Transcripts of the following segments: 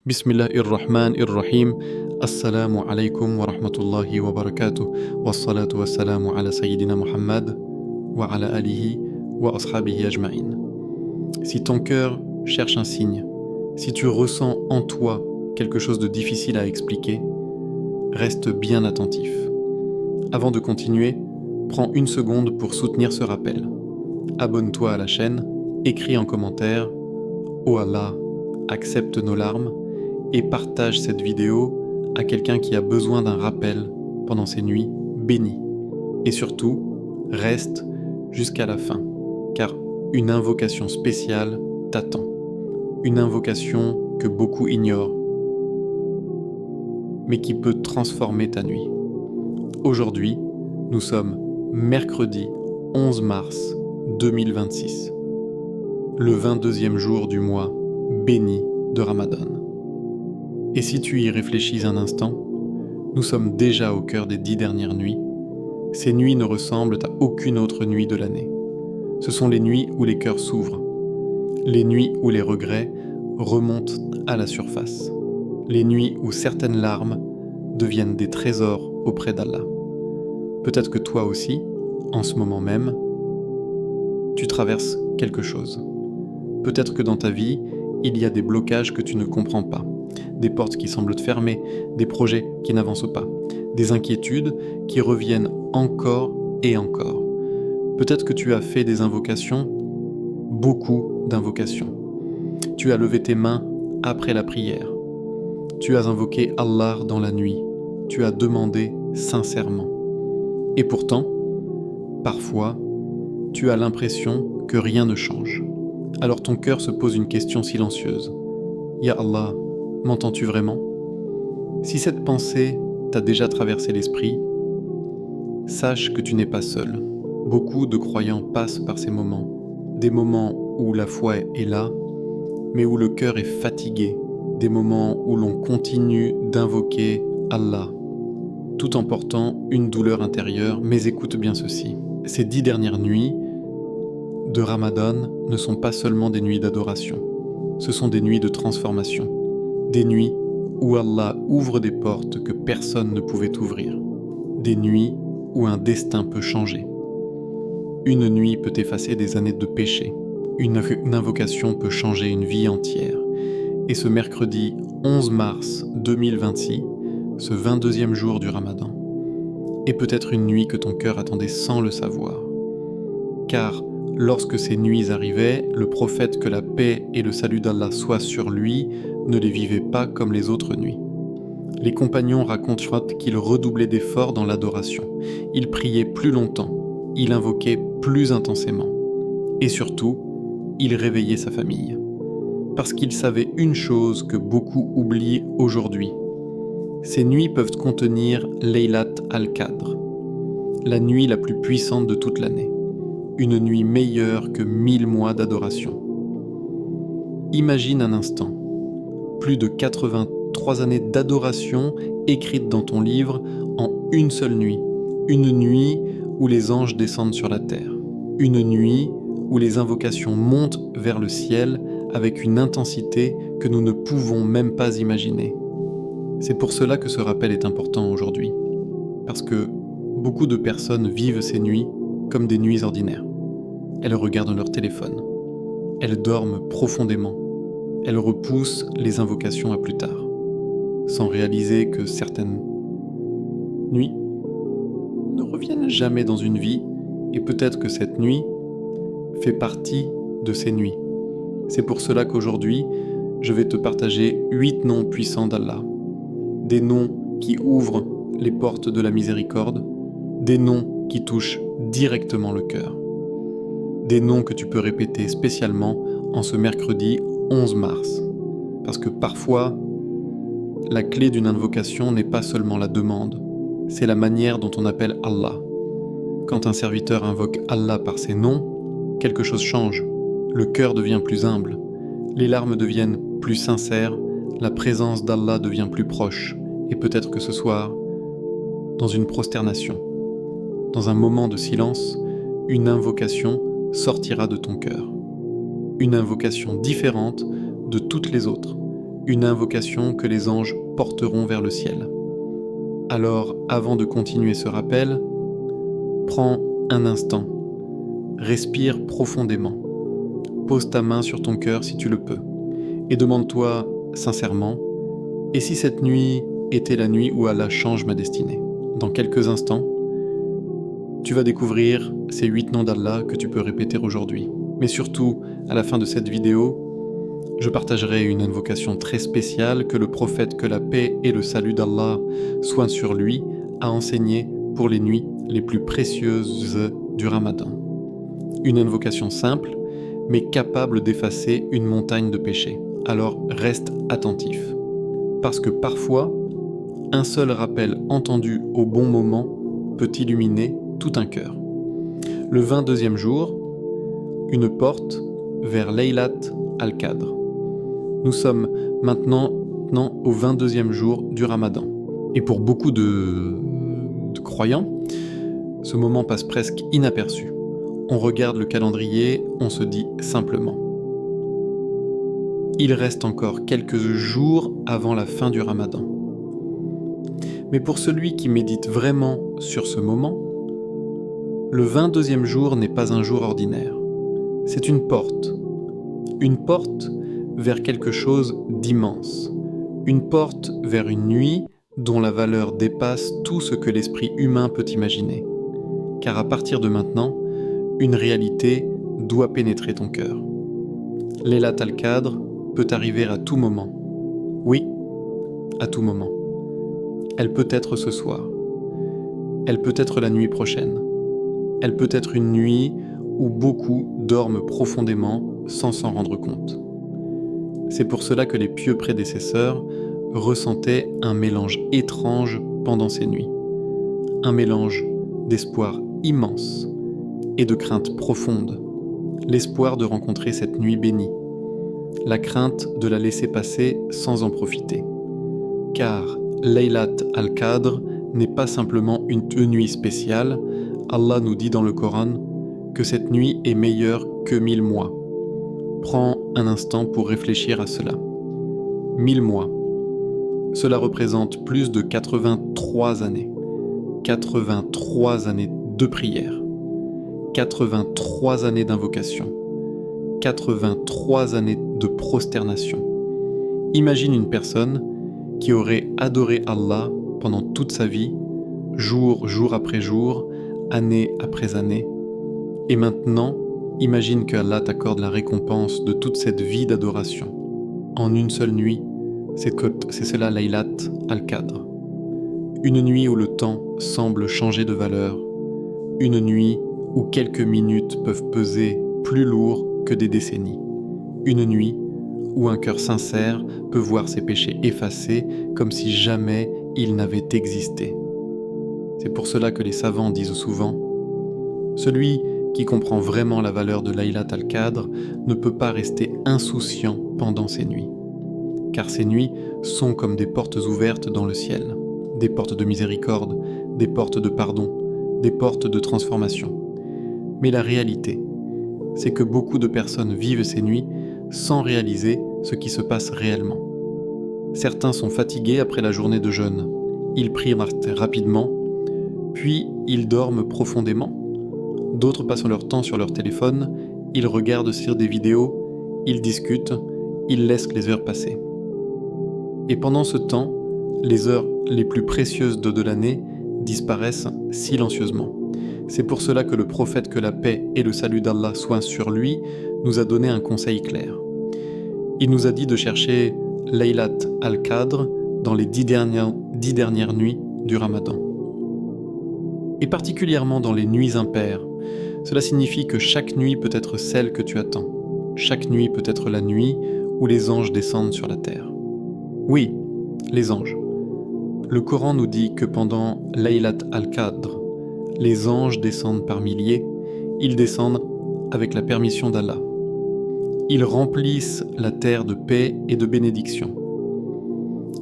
Bismillahir-Rahmanir-Rahim. Assalamu alaikum wa rahmatullahi wa barakatuh. Wassalatu wassalamu ala Sayyidina Muhammad wa ala alihi wa ashabihi ajma'in. Si ton cœur cherche un signe, si tu ressens en toi quelque chose de difficile à expliquer, reste bien attentif. Avant de continuer, prends une seconde pour soutenir ce rappel. Abonne-toi à la chaîne, écris en commentaire « Oh Allah, accepte nos larmes » et partage cette vidéo à quelqu'un qui a besoin d'un rappel pendant ces nuits bénies. Et surtout, reste jusqu'à la fin, car une invocation spéciale t'attend. Une invocation que beaucoup ignorent, mais qui peut transformer ta nuit. Aujourd'hui, nous sommes mercredi 11 mars 2026, le 22e jour du mois béni de Ramadan. Et si tu y réfléchis un instant, nous sommes déjà au cœur des 10 dernières nuits. Ces nuits ne ressemblent à aucune autre nuit de l'année. Ce sont les nuits où les cœurs s'ouvrent, les nuits où les regrets remontent à la surface, les nuits où certaines larmes deviennent des trésors auprès d'Allah. Peut-être que toi aussi, en ce moment même, tu traverses quelque chose. Peut-être que dans ta vie, il y a des blocages que tu ne comprends pas, des portes qui semblent te fermer, des projets qui n'avancent pas, des inquiétudes qui reviennent encore et encore. Peut-être que tu as fait des invocations, beaucoup d'invocations. Tu as levé tes mains après la prière. Tu as invoqué Allah dans la nuit. Tu as demandé sincèrement. Et pourtant, parfois, tu as l'impression que rien ne change. Alors ton cœur se pose une question silencieuse. Ya Allah, m'entends-tu vraiment? Si cette pensée t'a déjà traversé l'esprit, sache que tu n'es pas seul. Beaucoup de croyants passent par ces moments. Des moments où la foi est là, mais où le cœur est fatigué. Des moments où l'on continue d'invoquer Allah, tout en portant une douleur intérieure. Mais écoute bien ceci. Ces 10 dernières nuits de Ramadan ne sont pas seulement des nuits d'adoration. Ce sont des nuits de transformation. Des nuits où Allah ouvre des portes que personne ne pouvait ouvrir. Des nuits où un destin peut changer. Une nuit peut effacer des années de péché. Une invocation peut changer une vie entière. Et ce mercredi 11 mars 2026, ce 22e jour du Ramadan, est peut-être une nuit que ton cœur attendait sans le savoir. Car lorsque ces nuits arrivaient, le prophète, que la paix et le salut d'Allah soient sur lui, ne les vivait pas comme les autres nuits. Les compagnons racontent qu'il redoublait d'efforts dans l'adoration. Il priait plus longtemps, il invoquait plus intensément. Et surtout, il réveillait sa famille. Parce qu'il savait une chose que beaucoup oublient aujourd'hui. Ces nuits peuvent contenir Laylat al-Qadr, la nuit la plus puissante de toute l'année. Une nuit meilleure que 1000 mois d'adoration. Imagine un instant, plus de 83 années d'adoration écrites dans ton livre en une seule nuit. Une nuit où les anges descendent sur la terre. Une nuit où les invocations montent vers le ciel avec une intensité que nous ne pouvons même pas imaginer. C'est pour cela que ce rappel est important aujourd'hui. Parce que beaucoup de personnes vivent ces nuits comme des nuits ordinaires. Elles regardent leur téléphone. Elles dorment profondément. Elles repoussent les invocations à plus tard, sans réaliser que certaines nuits ne reviennent jamais dans une vie, et peut-être que cette nuit fait partie de ces nuits. C'est pour cela qu'aujourd'hui, je vais te partager 8 noms puissants d'Allah. Des noms qui ouvrent les portes de la miséricorde, des noms qui touchent directement le cœur. Des noms que tu peux répéter spécialement en ce mercredi 11 mars. Parce que parfois, la clé d'une invocation n'est pas seulement la demande, c'est la manière dont on appelle Allah. Quand un serviteur invoque Allah par ses noms, quelque chose change. Le cœur devient plus humble, les larmes deviennent plus sincères, la présence d'Allah devient plus proche. Et peut-être que ce soir, dans une prosternation, dans un moment de silence, une invocation sortira de ton cœur. Une invocation différente de toutes les autres. une invocation que les anges porteront vers le ciel. Alors, avant de continuer ce rappel, prends un instant, respire profondément, pose ta main sur ton cœur si tu le peux, et demande-toi sincèrement, et si cette nuit était la nuit où Allah change ma destinée? Dans quelques instants, tu vas découvrir ces 8 noms d'Allah que tu peux répéter aujourd'hui. Mais surtout, à la fin de cette vidéo, je partagerai une invocation très spéciale que le prophète, que la paix et le salut d'Allah soient sur lui, a enseigné pour les nuits les plus précieuses du Ramadan. Une invocation simple, mais capable d'effacer une montagne de péchés. Alors reste attentif. Parce que parfois, un seul rappel entendu au bon moment peut illuminer tout un cœur. Le 22e jour, une porte vers Laylat al-Qadr. Nous sommes maintenant au 22e jour du Ramadan. Et pour beaucoup de croyants, ce moment passe presque inaperçu. On regarde le calendrier, on se dit simplement: il reste encore quelques jours avant la fin du Ramadan. Mais pour celui qui médite vraiment sur ce moment, le 22e jour n'est pas un jour ordinaire. C'est une porte vers quelque chose d'immense, une porte vers une nuit dont la valeur dépasse tout ce que l'esprit humain peut imaginer. Car à partir de maintenant, une réalité doit pénétrer ton cœur. Laylat al-Qadr peut arriver à tout moment. Oui, à tout moment. Elle peut être ce soir. Elle peut être la nuit prochaine. Elle peut être une nuit où beaucoup dorment profondément sans s'en rendre compte. C'est pour cela que les pieux prédécesseurs ressentaient un mélange étrange pendant ces nuits. Un mélange d'espoir immense et de crainte profonde. L'espoir de rencontrer cette nuit bénie. La crainte de la laisser passer sans en profiter. Car Laylat al-Qadr n'est pas simplement une nuit spéciale. Allah nous dit dans le Coran que cette nuit est meilleure que 1000 mois. Prends un instant pour réfléchir à cela. 1000 mois. Cela représente plus de 83 années. 83 années de prière. 83 années d'invocation. 83 années de prosternation. Imagine une personne qui aurait adoré Allah pendant toute sa vie, jour après jour, année après année. Et maintenant, imagine que Allah t'accorde la récompense de toute cette vie d'adoration. En une seule nuit, c'est cela Laylat al-Qadr. Une nuit où le temps semble changer de valeur. Une nuit où quelques minutes peuvent peser plus lourd que des décennies. Une nuit où un cœur sincère peut voir ses péchés effacés comme si jamais ils n'avaient existé. C'est pour cela que les savants disent souvent: celui qui comprend vraiment la valeur de Laylat al-Qadr ne peut pas rester insouciant pendant ces nuits. Car ces nuits sont comme des portes ouvertes dans le ciel, des portes de miséricorde, des portes de pardon, des portes de transformation. Mais la réalité, c'est que beaucoup de personnes vivent ces nuits sans réaliser ce qui se passe réellement. Certains sont fatigués après la journée de jeûne. Ils prient rapidement, puis ils dorment profondément. D'autres passent leur temps sur leur téléphone, ils regardent sur des vidéos, ils discutent, ils laissent les heures passer. Et pendant ce temps, les heures les plus précieuses de l'année disparaissent silencieusement. C'est pour cela que le prophète, que la paix et le salut d'Allah soient sur lui, nous a donné un conseil clair. Il nous a dit de chercher Laylat al-Qadr dans les 10 dernières nuits du Ramadan. Et particulièrement dans les nuits impaires. Cela signifie que chaque nuit peut être celle que tu attends. Chaque nuit peut être la nuit où les anges descendent sur la terre. Oui, les anges. Le Coran nous dit que pendant Laylat al-Qadr, les anges descendent par milliers, ils descendent avec la permission d'Allah. Ils remplissent la terre de paix et de bénédiction.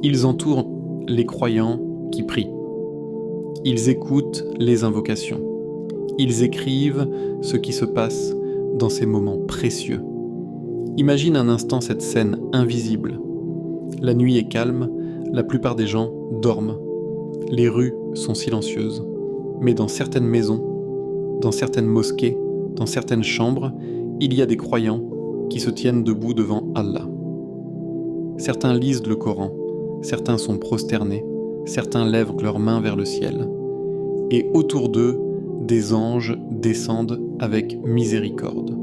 Ils entourent les croyants qui prient. Ils écoutent les invocations. Ils écrivent ce qui se passe dans ces moments précieux. Imagine un instant cette scène invisible. La nuit est calme, la plupart des gens dorment. Les rues sont silencieuses. Mais dans certaines maisons, dans certaines mosquées, dans certaines chambres, il y a des croyants qui se tiennent debout devant Allah. Certains lisent le Coran, certains sont prosternés, certains lèvent leurs mains vers le ciel. Et autour d'eux, des anges descendent avec miséricorde.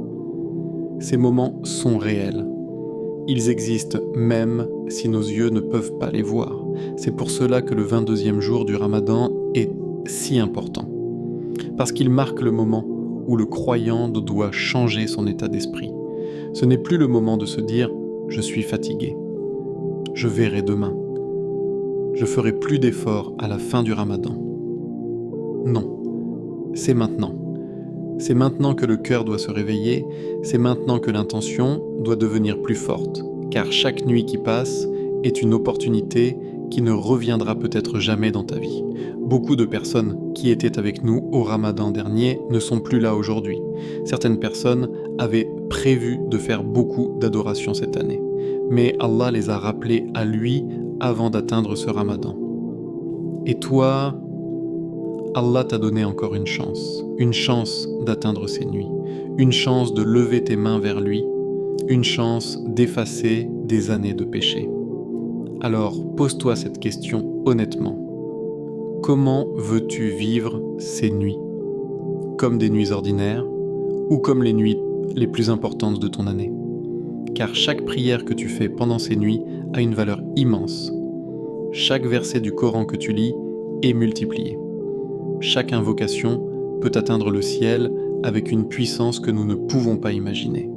Ces moments sont réels. Ils existent même si nos yeux ne peuvent pas les voir. C'est pour cela que le 22e jour du Ramadan est si important. Parce qu'il marque le moment où le croyant doit changer son état d'esprit. Ce n'est plus le moment de se dire « je suis fatigué, je verrai demain, je ferai plus d'efforts à la fin du Ramadan ». Non, c'est maintenant. C'est maintenant que le cœur doit se réveiller, c'est maintenant que l'intention doit devenir plus forte, car chaque nuit qui passe est une opportunité qui ne reviendra peut-être jamais dans ta vie. Beaucoup de personnes qui étaient avec nous au Ramadan dernier ne sont plus là aujourd'hui. Certaines personnes avaient prévu de faire beaucoup d'adoration cette année, mais Allah les a rappelés à lui avant d'atteindre ce Ramadan. Et toi, Allah t'a donné encore une chance d'atteindre ces nuits, une chance de lever tes mains vers lui, une chance d'effacer des années de péché. Alors pose-toi cette question honnêtement. Comment veux-tu vivre ces nuits? Comme des nuits ordinaires ou comme les nuits les plus importantes de ton année? Car chaque prière que tu fais pendant ces nuits a une valeur immense. Chaque verset du Coran que tu lis est multiplié. Chaque invocation peut atteindre le ciel avec une puissance que nous ne pouvons pas imaginer.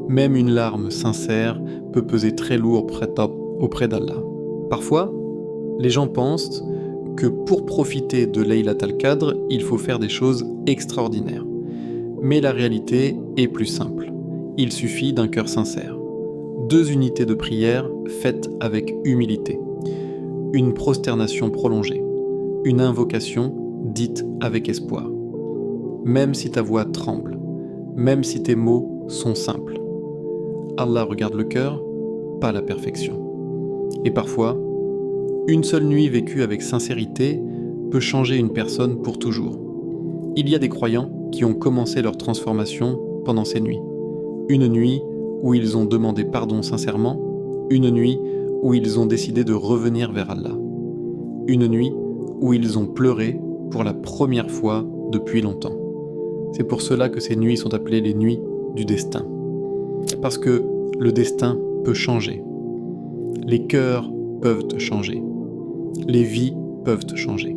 Même une larme sincère peut peser très lourd auprès d'Allah. Parfois, les gens pensent que pour profiter de Laylat al-Qadr, il faut faire des choses extraordinaires. Mais la réalité est plus simple. Il suffit d'un cœur sincère. 2 unités de prière faites avec humilité. Une prosternation prolongée. Une invocation dite avec espoir. Même si ta voix tremble, même si tes mots sont simples. Allah regarde le cœur, pas la perfection. Et parfois, une seule nuit vécue avec sincérité peut changer une personne pour toujours. Il y a des croyants qui ont commencé leur transformation pendant ces nuits. Une nuit où ils ont demandé pardon sincèrement, une nuit où ils ont décidé de revenir vers Allah. Une nuit où ils ont pleuré pour la première fois depuis longtemps. C'est pour cela que ces nuits sont appelées les nuits du destin. Parce que le destin peut changer. Les cœurs peuvent changer. Les vies peuvent changer.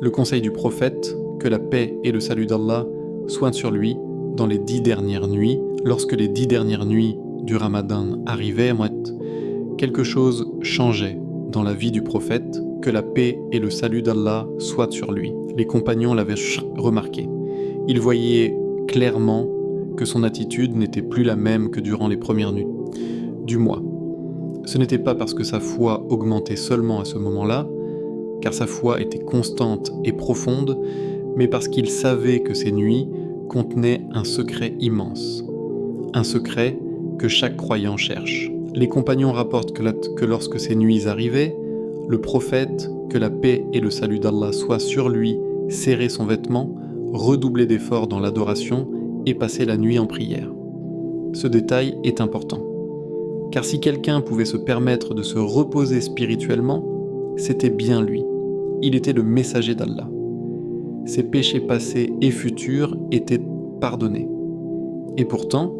Le conseil du prophète, que la paix et le salut d'Allah soient sur lui dans les 10 dernières nuits, lorsque les 10 dernières nuits du Ramadan arrivaient, quelque chose changeait dans la vie du prophète, que la paix et le salut d'Allah soient sur lui. Les compagnons l'avaient remarqué. Ils voyaient clairement que son attitude n'était plus la même que durant les premières nuits du mois. Ce n'était pas parce que sa foi augmentait seulement à ce moment-là, car sa foi était constante et profonde, mais parce qu'il savait que ces nuits contenaient un secret immense. Un secret que chaque croyant cherche. Les compagnons rapportent que lorsque ces nuits arrivaient, le prophète, que la paix et le salut d'Allah soient sur lui, serrait son vêtement, redoublait d'efforts dans l'adoration et passait la nuit en prière. Ce détail est important. Car si quelqu'un pouvait se permettre de se reposer spirituellement, c'était bien lui. Il était le messager d'Allah. Ses péchés passés et futurs étaient pardonnés. Et pourtant,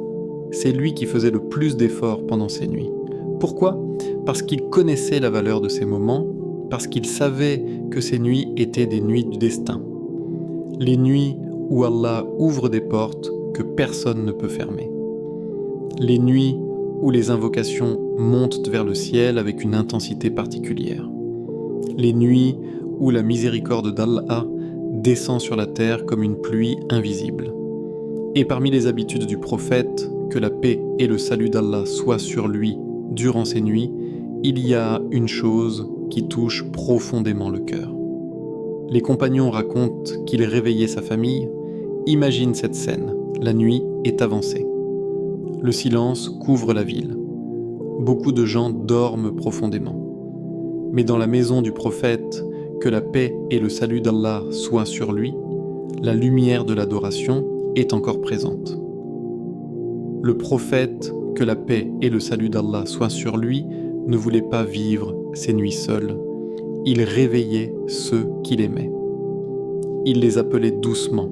c'est lui qui faisait le plus d'efforts pendant ces nuits. Pourquoi ? Parce qu'il connaissait la valeur de ces moments, parce qu'il savait que ces nuits étaient des nuits du destin. Les nuits où Allah ouvre des portes que personne ne peut fermer. Les nuits où les invocations montent vers le ciel avec une intensité particulière. Les nuits où la miséricorde d'Allah descend sur la terre comme une pluie invisible. Et parmi les habitudes du prophète, que la paix et le salut d'Allah soient sur lui durant ces nuits, il y a une chose qui touche profondément le cœur. Les compagnons racontent qu'il réveillait sa famille. Imagine cette scène, la nuit est avancée. Le silence couvre la ville. beaucoup de gens dorment profondément. Mais dans la maison du prophète, que la paix et le salut d'Allah soient sur lui, la lumière de l'adoration est encore présente. Le prophète, que la paix et le salut d'Allah soient sur lui, ne voulait pas vivre ses nuits seul. Il réveillait ceux qu'il aimait. Il les appelait doucement.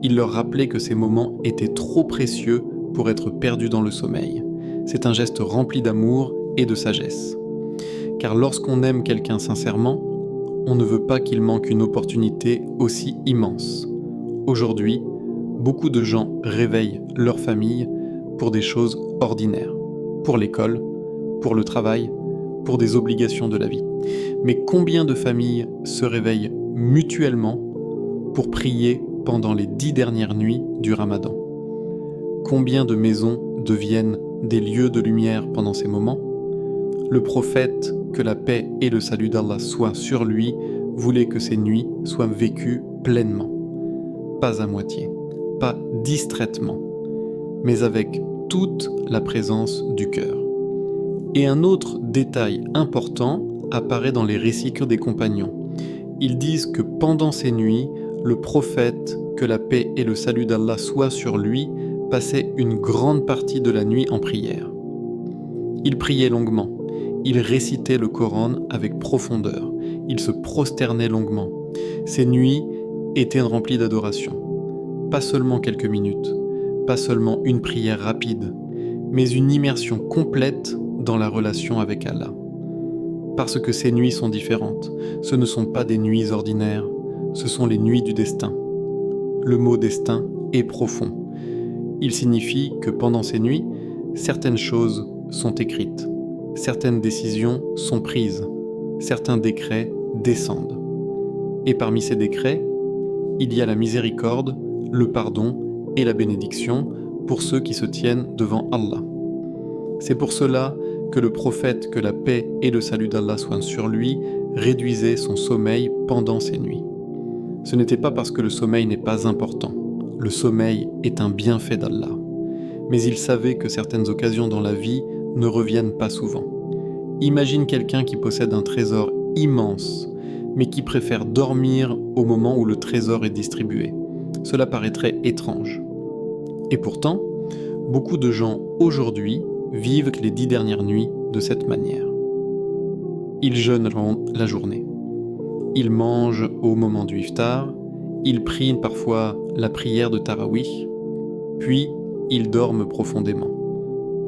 Il leur rappelait que ces moments étaient trop précieux pour être perdus dans le sommeil. C'est un geste rempli d'amour et de sagesse. Car lorsqu'on aime quelqu'un sincèrement, on ne veut pas qu'il manque une opportunité aussi immense. Aujourd'hui, beaucoup de gens réveillent leur famille pour des choses ordinaires, pour l'école, pour le travail, pour des obligations de la vie. Mais combien de familles se réveillent mutuellement pour prier pendant les 10 dernières nuits du Ramadan? Combien de maisons deviennent des lieux de lumière pendant ces moments? Le prophète, que la paix et le salut d'Allah soient sur lui, voulait que ces nuits soient vécues pleinement. Pas à moitié, pas distraitement, mais avec toute la présence du cœur. Et un autre détail important apparaît dans les récits des compagnons. Ils disent que pendant ces nuits, le prophète, que la paix et le salut d'Allah soient sur lui, passait une grande partie de la nuit en prière. Il priait longuement, il récitait le Coran avec profondeur, il se prosternait longuement. Ces nuits étaient remplies d'adoration. Pas seulement quelques minutes, pas seulement une prière rapide, mais une immersion complète dans la relation avec Allah. Parce que ces nuits sont différentes, ce ne sont pas des nuits ordinaires, ce sont les nuits du destin. Le mot destin est profond. Il signifie que pendant ces nuits, certaines choses sont écrites, certaines décisions sont prises, certains décrets descendent. Et parmi ces décrets, il y a la miséricorde, le pardon et la bénédiction pour ceux qui se tiennent devant Allah. C'est pour cela que le prophète, que la paix et le salut d'Allah soient sur lui, réduisait son sommeil pendant ces nuits. Ce n'était pas parce que le sommeil n'est pas important. Le sommeil est un bienfait d'Allah. Mais il savait que certaines occasions dans la vie ne reviennent pas souvent. Imagine quelqu'un qui possède un trésor immense, mais qui préfère dormir au moment où le trésor est distribué. Cela paraîtrait étrange. Et pourtant, beaucoup de gens aujourd'hui vivent les 10 dernières nuits de cette manière. Ils jeûnent la journée. Ils mangent au moment du iftar. Ils prient parfois la prière de Tarawih. Puis, ils dorment profondément,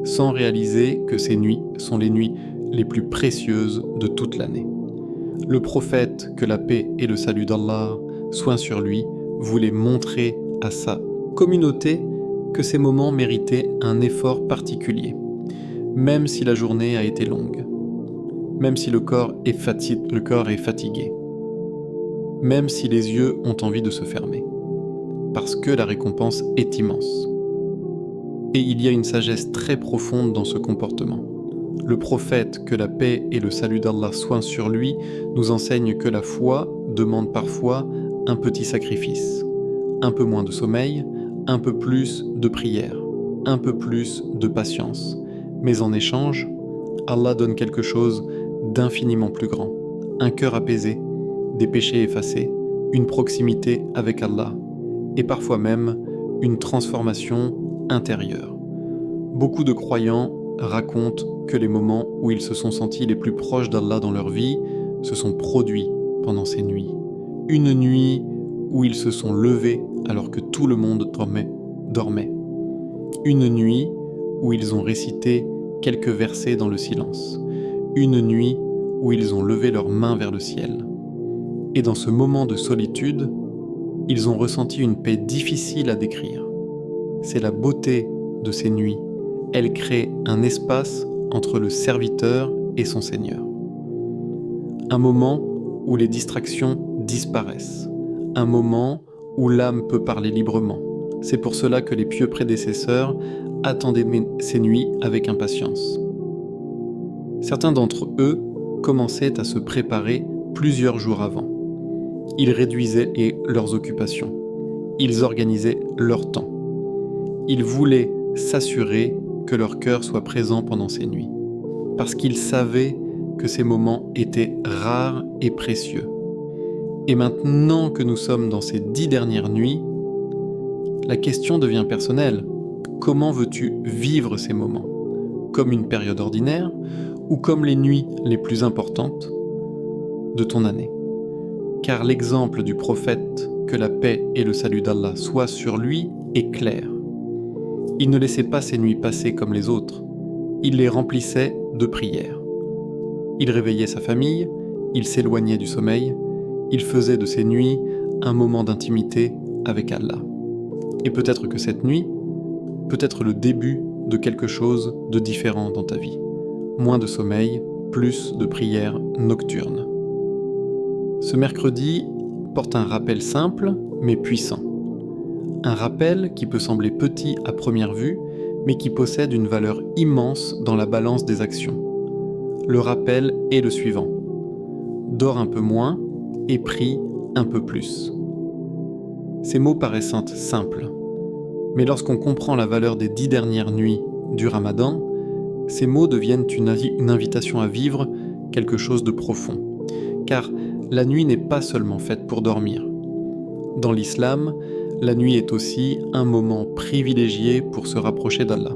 sans réaliser que ces nuits sont les nuits les plus précieuses de toute l'année. Le prophète, que la paix et le salut d'Allah soient sur lui, voulait montrer à sa communauté que ces moments méritaient un effort particulier, même si la journée a été longue, même si le corps est fatigué, même si les yeux ont envie de se fermer, parce que la récompense est immense. Et il y a une sagesse très profonde dans ce comportement. Le prophète, que la paix et le salut d'Allah soient sur lui, nous enseigne que la foi demande parfois un petit sacrifice, un peu moins de sommeil, un peu plus de prière, un peu plus de patience. Mais en échange, Allah donne quelque chose d'infiniment plus grand, un cœur apaisé, des péchés effacés, une proximité avec Allah, et parfois même une transformation intérieure. Beaucoup de croyants racontent que les moments où ils se sont sentis les plus proches d'Allah dans leur vie se sont produits pendant ces nuits. Une nuit où ils se sont levés alors que tout le monde dormait. Une nuit où ils ont récité quelques versets dans le silence. Une nuit où ils ont levé leurs mains vers le ciel. Et dans ce moment de solitude, ils ont ressenti une paix difficile à décrire. C'est la beauté de ces nuits. Elle crée un espace entre le serviteur et son Seigneur. Un moment où les distractions disparaissent. Un moment où l'âme peut parler librement. C'est pour cela que les pieux prédécesseurs attendaient ces nuits avec impatience. Certains d'entre eux commençaient à se préparer plusieurs jours avant. Ils réduisaient leurs occupations. Ils organisaient leur temps. Ils voulaient s'assurer que leur cœur soit présent pendant ces nuits, parce qu'ils savaient que ces moments étaient rares et précieux. Et maintenant que nous sommes dans ces 10 dernières nuits, la question devient personnelle. Comment veux-tu vivre ces moments ? Comme une période ordinaire ou comme les nuits les plus importantes de ton année ? Car l'exemple du prophète, que la paix et le salut d'Allah soient sur lui, est clair. Il ne laissait pas ses nuits passer comme les autres. Il les remplissait de prières. Il réveillait sa famille, il s'éloignait du sommeil, il faisait de ses nuits un moment d'intimité avec Allah. Et peut-être que cette nuit peut être le début de quelque chose de différent dans ta vie. Moins de sommeil, plus de prières nocturnes. Ce mercredi porte un rappel simple mais puissant. Un rappel qui peut sembler petit à première vue, mais qui possède une valeur immense dans la balance des actions. Le rappel est le suivant. Dors un peu moins et prie un peu plus. Ces mots paraissent simples, mais lorsqu'on comprend la valeur des 10 dernières nuits du Ramadan, ces mots deviennent une invitation à vivre quelque chose de profond. Car la nuit n'est pas seulement faite pour dormir. Dans l'islam, la nuit est aussi un moment privilégié pour se rapprocher d'Allah.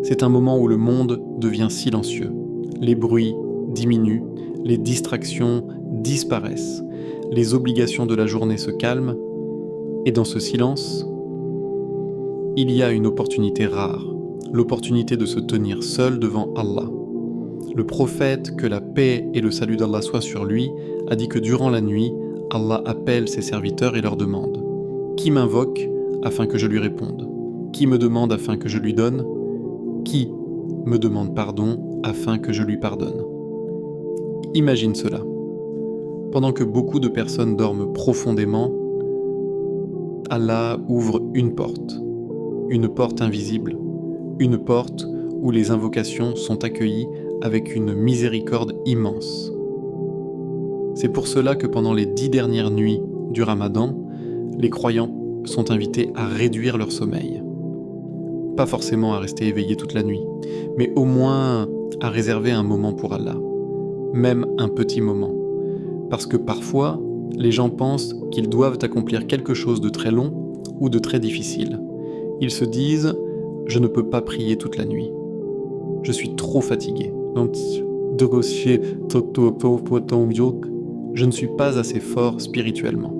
C'est un moment où le monde devient silencieux. Les bruits diminuent, les distractions disparaissent, les obligations de la journée se calment, et dans ce silence, il y a une opportunité rare, l'opportunité de se tenir seul devant Allah. Le prophète, que la paix et le salut d'Allah soient sur lui, a dit que durant la nuit, Allah appelle ses serviteurs et leur demande « Qui m'invoque afin que je lui réponde ? Qui me demande afin que je lui donne ? Qui me demande pardon afin que je lui pardonne ?» Imagine cela. Pendant que beaucoup de personnes dorment profondément, Allah ouvre une porte invisible, une porte où les invocations sont accueillies avec une miséricorde immense. C'est pour cela que pendant les 10 dernières nuits du Ramadan, les croyants sont invités à réduire leur sommeil. Pas forcément à rester éveillés toute la nuit, mais au moins à réserver un moment pour Allah, même un petit moment. Parce que parfois, les gens pensent qu'ils doivent accomplir quelque chose de très long ou de très difficile. Ils se disent « je ne peux pas prier toute la nuit. Je suis trop fatigué. Je ne suis pas assez fort spirituellement. »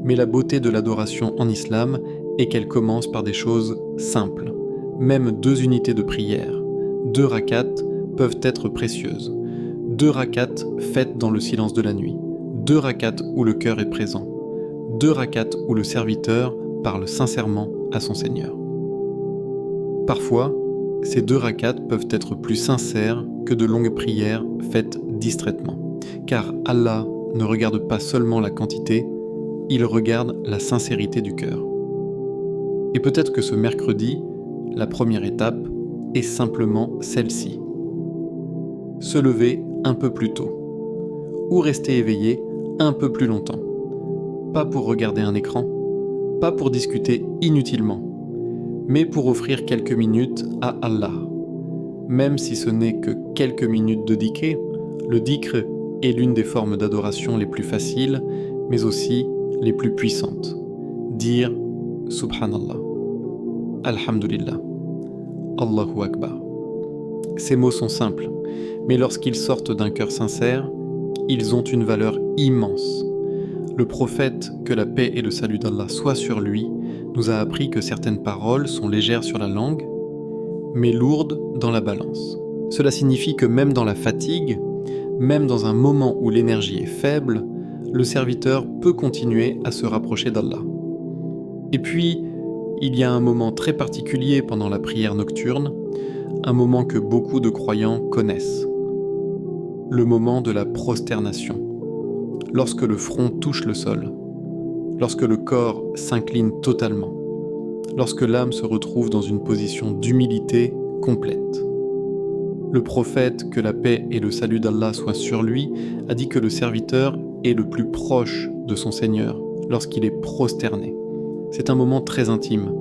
Mais la beauté de l'adoration en islam est qu'elle commence par des choses simples. Même 2 unités de prière, 2 rakats peuvent être précieuses. 2 rakats faites dans le silence de la nuit. 2 rakats où le cœur est présent. 2 rakats où le serviteur parle sincèrement à son Seigneur. Parfois, ces 2 rakats peuvent être plus sincères que de longues prières faites distraitement. Car Allah ne regarde pas seulement la quantité, il regarde la sincérité du cœur. Et peut-être que ce mercredi, la première étape est simplement celle-ci. Se lever un peu plus tôt, ou rester éveillé un peu plus longtemps. Pas pour regarder un écran, pas pour discuter inutilement, mais pour offrir quelques minutes à Allah. Même si ce n'est que quelques minutes de dhikr, le dhikr est l'une des formes d'adoration les plus faciles, mais aussi les plus puissantes. Dire Subhanallah, Alhamdulillah, Allahu Akbar. Ces mots sont simples, mais lorsqu'ils sortent d'un cœur sincère, ils ont une valeur immense. Le prophète, que la paix et le salut d'Allah soient sur lui, nous a appris que certaines paroles sont légères sur la langue, mais lourdes dans la balance. Cela signifie que même dans la fatigue, même dans un moment où l'énergie est faible, le serviteur peut continuer à se rapprocher d'Allah. Et puis, il y a un moment très particulier pendant la prière nocturne, un moment que beaucoup de croyants connaissent. Le moment de la prosternation. Lorsque le front touche le sol, lorsque le corps s'incline totalement, lorsque l'âme se retrouve dans une position d'humilité complète. Le prophète, que la paix et le salut d'Allah soient sur lui, a dit que le serviteur est le plus proche de son Seigneur lorsqu'il est prosterné. C'est un moment très intime,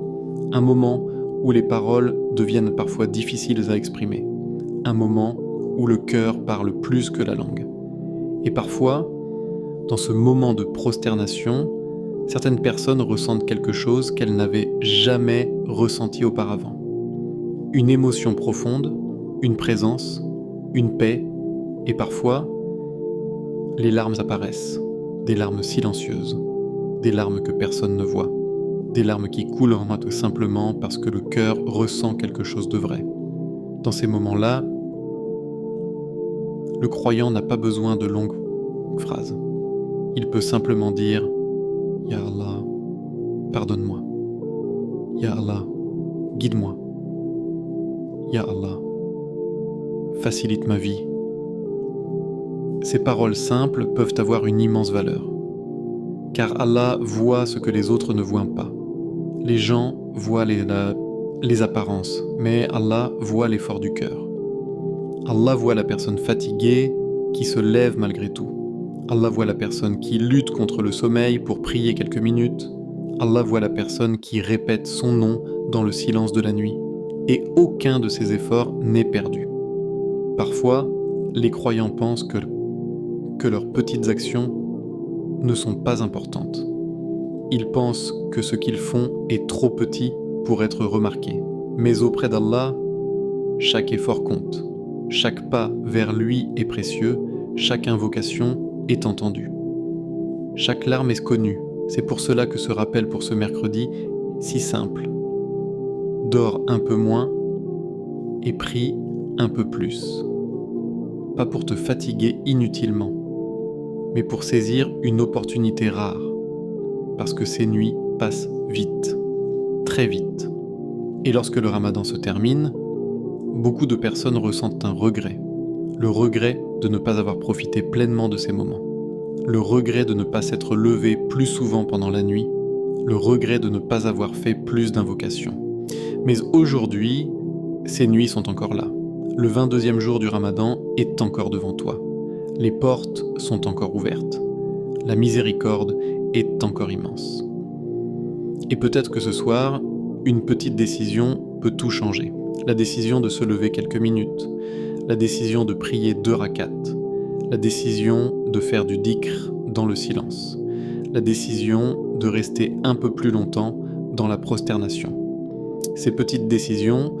un moment où les paroles deviennent parfois difficiles à exprimer, un moment où le cœur parle plus que la langue. Et parfois, dans ce moment de prosternation, certaines personnes ressentent quelque chose qu'elles n'avaient jamais ressenti auparavant. Une émotion profonde, une présence, une paix, et parfois, les larmes apparaissent, des larmes silencieuses, des larmes que personne ne voit, des larmes qui coulent en moi tout simplement parce que le cœur ressent quelque chose de vrai. Dans ces moments-là, le croyant n'a pas besoin de longues phrases. Il peut simplement dire « Ya Allah, pardonne-moi. Ya Allah, guide-moi. Ya Allah, facilite ma vie. » Ces paroles simples peuvent avoir une immense valeur, car Allah voit ce que les autres ne voient pas. Les gens voient les apparences, mais Allah voit l'effort du cœur. Allah voit la personne fatiguée qui se lève malgré tout. Allah voit la personne qui lutte contre le sommeil pour prier quelques minutes. Allah voit la personne qui répète son nom dans le silence de la nuit. Et aucun de ces efforts n'est perdu. Parfois, les croyants pensent que leurs petites actions ne sont pas importantes. Ils pensent que ce qu'ils font est trop petit pour être remarqué. Mais auprès d'Allah, chaque effort compte. Chaque pas vers lui est précieux, chaque invocation est entendue. Chaque larme est connue. C'est pour cela que ce rappel pour ce mercredi, si simple. Dors un peu moins et prie un peu plus. Pas pour te fatiguer inutilement, mais pour saisir une opportunité rare. Parce que ces nuits passent vite, très vite. Et lorsque le ramadan se termine, beaucoup de personnes ressentent un regret. Le regret de ne pas avoir profité pleinement de ces moments. Le regret de ne pas s'être levé plus souvent pendant la nuit. Le regret de ne pas avoir fait plus d'invocations. Mais aujourd'hui, ces nuits sont encore là. Le 22e jour du ramadan est encore devant toi. Les portes sont encore ouvertes. La miséricorde est encore immense. Et peut-être que ce soir, une petite décision peut tout changer. La décision de se lever quelques minutes, la décision de prier 2 rakats, la décision de faire du dhikr dans le silence, la décision de rester un peu plus longtemps dans la prosternation. Ces petites décisions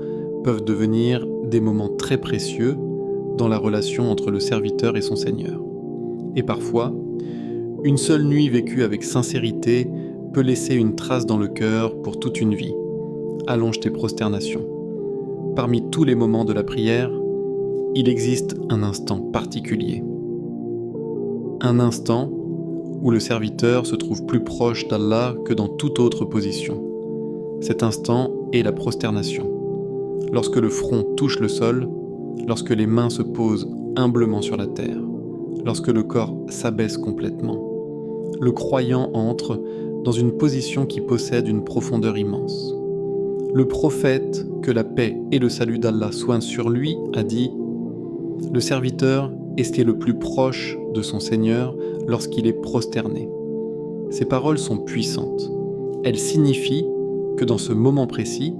peuvent devenir des moments très précieux dans la relation entre le serviteur et son Seigneur. Et parfois, une seule nuit vécue avec sincérité peut laisser une trace dans le cœur pour toute une vie. Allonge tes prosternations. Parmi tous les moments de la prière, il existe un instant particulier. Un instant où le serviteur se trouve plus proche d'Allah que dans toute autre position. Cet instant est la prosternation. Lorsque le front touche le sol, lorsque les mains se posent humblement sur la terre, lorsque le corps s'abaisse complètement, le croyant entre dans une position qui possède une profondeur immense. Le prophète, que la paix et le salut d'Allah soient sur lui, a dit « Le serviteur est ce qui est le plus proche de son Seigneur lorsqu'il est prosterné. » Ces paroles sont puissantes. Elles signifient que dans ce moment précis,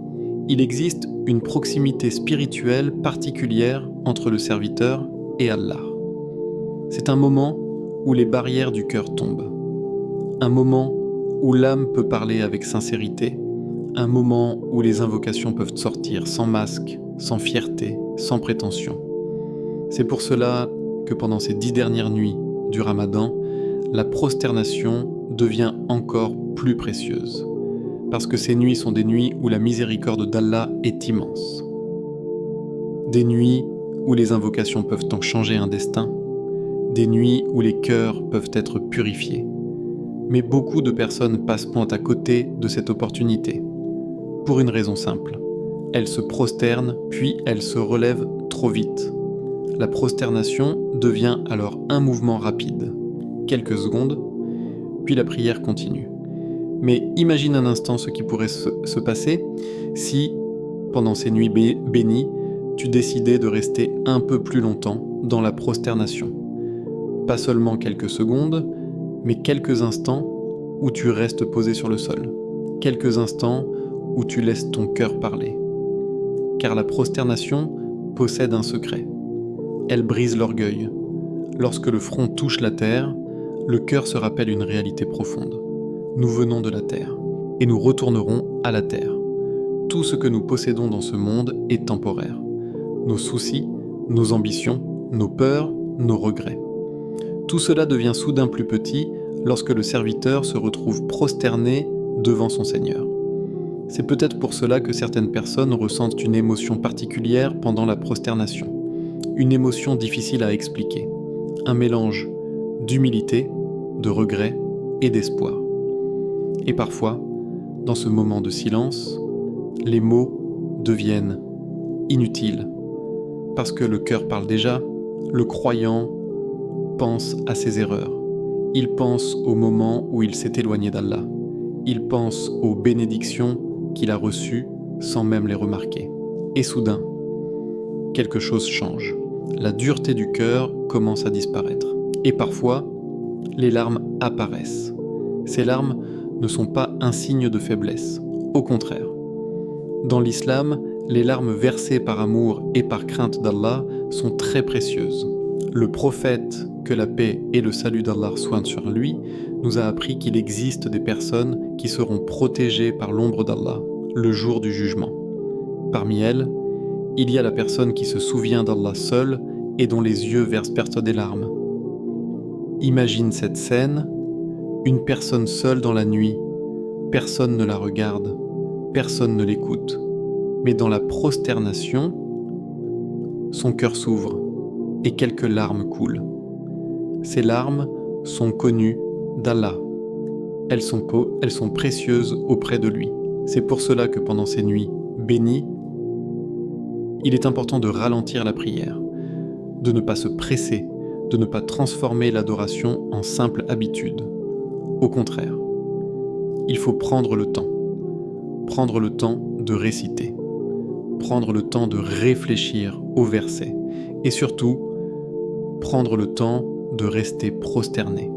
il existe une proximité spirituelle particulière entre le serviteur et Allah. C'est un moment où les barrières du cœur tombent. Un moment où l'âme peut parler avec sincérité. Un moment où les invocations peuvent sortir sans masque, sans fierté, sans prétention. C'est pour cela que pendant ces 10 dernières nuits du Ramadan, la prosternation devient encore plus précieuse. Parce que ces nuits sont des nuits où la miséricorde d'Allah est immense. Des nuits où les invocations peuvent en changer un destin. Des nuits où les cœurs peuvent être purifiés. Mais beaucoup de personnes passent à côté de cette opportunité. Pour une raison simple. Elles se prosternent, puis elles se relèvent trop vite. La prosternation devient alors un mouvement rapide. Quelques secondes, puis la prière continue. Mais imagine un instant ce qui pourrait se passer si, pendant ces nuits bénies, tu décidais de rester un peu plus longtemps dans la prosternation. Pas seulement quelques secondes, mais quelques instants où tu restes posé sur le sol. Quelques instants où tu laisses ton cœur parler. Car la prosternation possède un secret. Elle brise l'orgueil. Lorsque le front touche la terre, le cœur se rappelle une réalité profonde. Nous venons de la terre, et nous retournerons à la terre. Tout ce que nous possédons dans ce monde est temporaire. Nos soucis, nos ambitions, nos peurs, nos regrets. Tout cela devient soudain plus petit lorsque le serviteur se retrouve prosterné devant son Seigneur. C'est peut-être pour cela que certaines personnes ressentent une émotion particulière pendant la prosternation. Une émotion difficile à expliquer. Un mélange d'humilité, de regret et d'espoir. Et parfois, dans ce moment de silence, les mots deviennent inutiles. Parce que le cœur parle déjà, le croyant pense à ses erreurs. Il pense au moment où il s'est éloigné d'Allah. Il pense aux bénédictions qu'il a reçues sans même les remarquer. Et soudain, quelque chose change. La dureté du cœur commence à disparaître. Et parfois, les larmes apparaissent. Ces larmes ne sont pas un signe de faiblesse. Au contraire. Dans l'islam, les larmes versées par amour et par crainte d'Allah sont très précieuses. Le prophète, que la paix et le salut d'Allah soient sur lui, nous a appris qu'il existe des personnes qui seront protégées par l'ombre d'Allah le jour du jugement. Parmi elles, il y a la personne qui se souvient d'Allah seul et dont les yeux versent perçoivent des larmes. Imagine cette scène, une personne seule dans la nuit, personne ne la regarde, personne ne l'écoute, mais dans la prosternation, son cœur s'ouvre et quelques larmes coulent. Ces larmes sont connues d'Allah. Elles sont précieuses auprès de lui. C'est pour cela que pendant ces nuits bénies, il est important de ralentir la prière, de ne pas se presser, de ne pas transformer l'adoration en simple habitude. Au contraire, il faut prendre le temps de réciter, prendre le temps de réfléchir aux versets et surtout prendre le temps de rester prosterné.